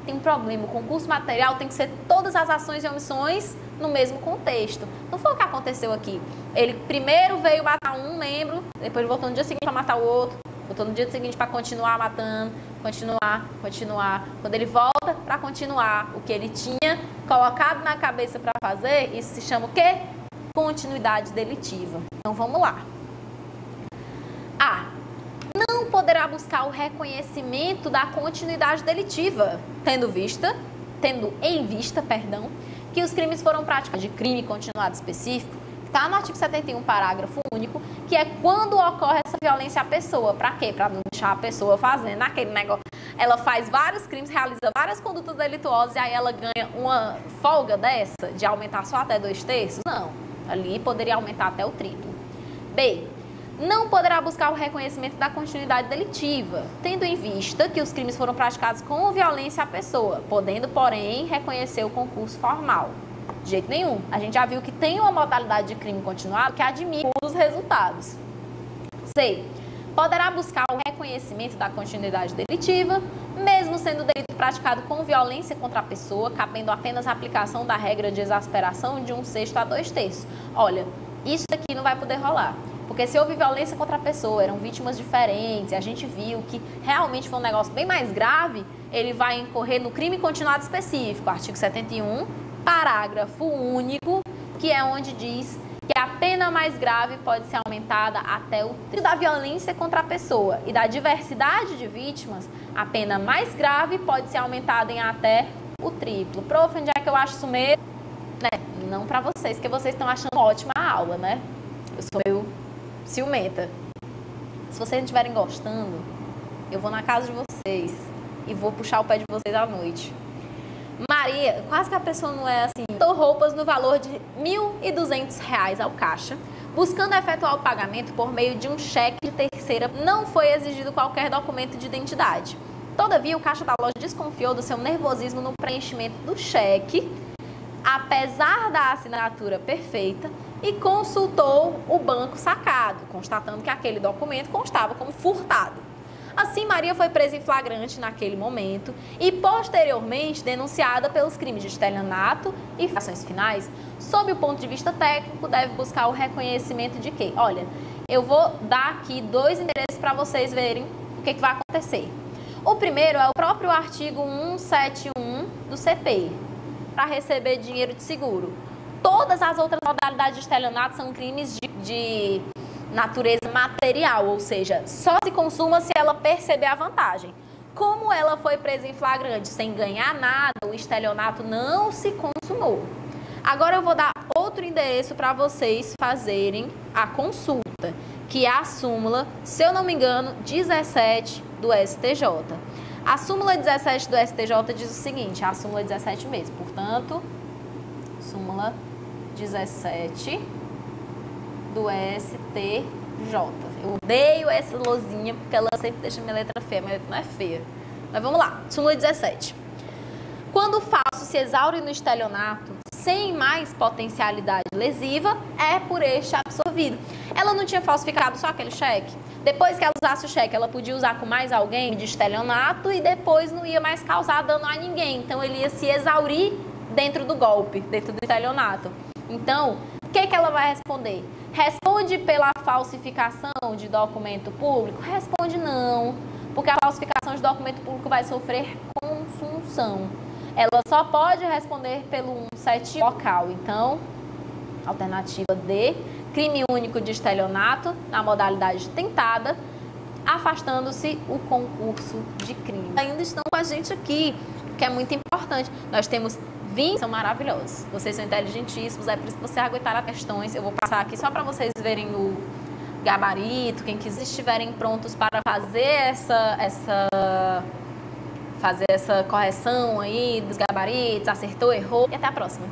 Tem um problema, o concurso material tem que ser todas as ações e omissões no mesmo contexto. Não foi o que aconteceu aqui. Ele primeiro veio matar um membro, depois voltou no dia seguinte para matar o outro, voltou no dia seguinte para continuar matando, continuar. Quando ele volta para continuar o que ele tinha colocado na cabeça para fazer, isso se chama o quê? Continuidade delitiva. Então vamos lá. A. Não poderá buscar o reconhecimento da continuidade delitiva, tendo em vista, que os crimes foram praticados de crime continuado específico, está no artigo 71, parágrafo único, que é quando ocorre essa violência à pessoa. Para quê? Para não deixar a pessoa fazendo aquele negócio. Ela faz vários crimes, realiza várias condutas delituosas e aí ela ganha uma folga dessa de aumentar só até 2/3? Não. Ali poderia aumentar até o triplo. B. Não poderá buscar o reconhecimento da continuidade delitiva, tendo em vista que os crimes foram praticados com violência à pessoa, podendo, porém, reconhecer o concurso formal. De jeito nenhum. A gente já viu que tem uma modalidade de crime continuado que admite os resultados. C. Poderá buscar o reconhecimento da continuidade delitiva, mesmo sendo delito praticado com violência contra a pessoa, cabendo apenas a aplicação da regra de exasperação de 1/6 a 2/3. Olha, isso aqui não vai poder rolar. Porque se houve violência contra a pessoa, eram vítimas diferentes, a gente viu que realmente foi um negócio bem mais grave, ele vai incorrer no crime continuado específico, artigo 71, parágrafo único, que é onde diz que a pena mais grave pode ser aumentada até o triplo da violência contra a pessoa e da diversidade de vítimas, a pena mais grave pode ser aumentada em até o triplo. Prof, onde é que eu acho isso mesmo? Né? Não para vocês, porque vocês estão achando ótima a aula, né? Eu sou meio ciumenta. Se vocês não estiverem gostando, eu vou na casa de vocês e vou puxar o pé de vocês à noite. Maria, quase que a pessoa não é assim, dou roupas no valor de R$ 1.200 ao caixa, buscando efetuar o pagamento por meio de um cheque de terceira. Não foi exigido qualquer documento de identidade. Todavia, o caixa da loja desconfiou do seu nervosismo no preenchimento do cheque, apesar da assinatura perfeita, e consultou o banco sacado, constatando que aquele documento constava como furtado. Assim, Maria foi presa em flagrante naquele momento e, posteriormente, denunciada pelos crimes de estelionato e ações finais. Sob o ponto de vista técnico, deve buscar o reconhecimento de que, olha, eu vou dar aqui 2 endereços para vocês verem o que vai acontecer. O primeiro é o próprio artigo 171 do CP, para receber dinheiro de seguro. Todas as outras modalidades de estelionato são crimes de natureza material, ou seja, só se consuma se ela perceber a vantagem. Como ela foi presa em flagrante sem ganhar nada, o estelionato não se consumou. Agora eu vou dar outro endereço para vocês fazerem a consulta, que é a súmula, se eu não me engano, 17 do STJ. A súmula 17 do STJ diz o seguinte, a súmula 17 mesmo, portanto, súmula 17 do STJ. Eu odeio essa lozinha porque ela sempre deixa minha letra feia, minha letra não é feia. Mas vamos lá, súmula 17. Quando o falso se exaure no estelionato sem mais potencialidade lesiva, é por este absorvido. Ela não tinha falsificado só aquele cheque? Depois que ela usasse o cheque, ela podia usar com mais alguém de estelionato e depois não ia mais causar dano a ninguém. Então, ele ia se exaurir dentro do golpe, dentro do estelionato. Então, O que ela vai responder? Responde pela falsificação de documento público? Responde não, porque a falsificação de documento público vai sofrer consunção. Ela só pode responder pelo 171 local. Então, alternativa D, crime único de estelionato na modalidade tentada, afastando-se o concurso de crime. Ainda estão com a gente aqui, que é muito importante. Nós temos 20, são maravilhosos. Vocês são inteligentíssimos, é por isso que você aguentar as questões. Eu vou passar aqui só para vocês verem o gabarito, quem quiser estiverem prontos para fazer essa correção aí dos gabaritos, acertou, errou. E até a próxima.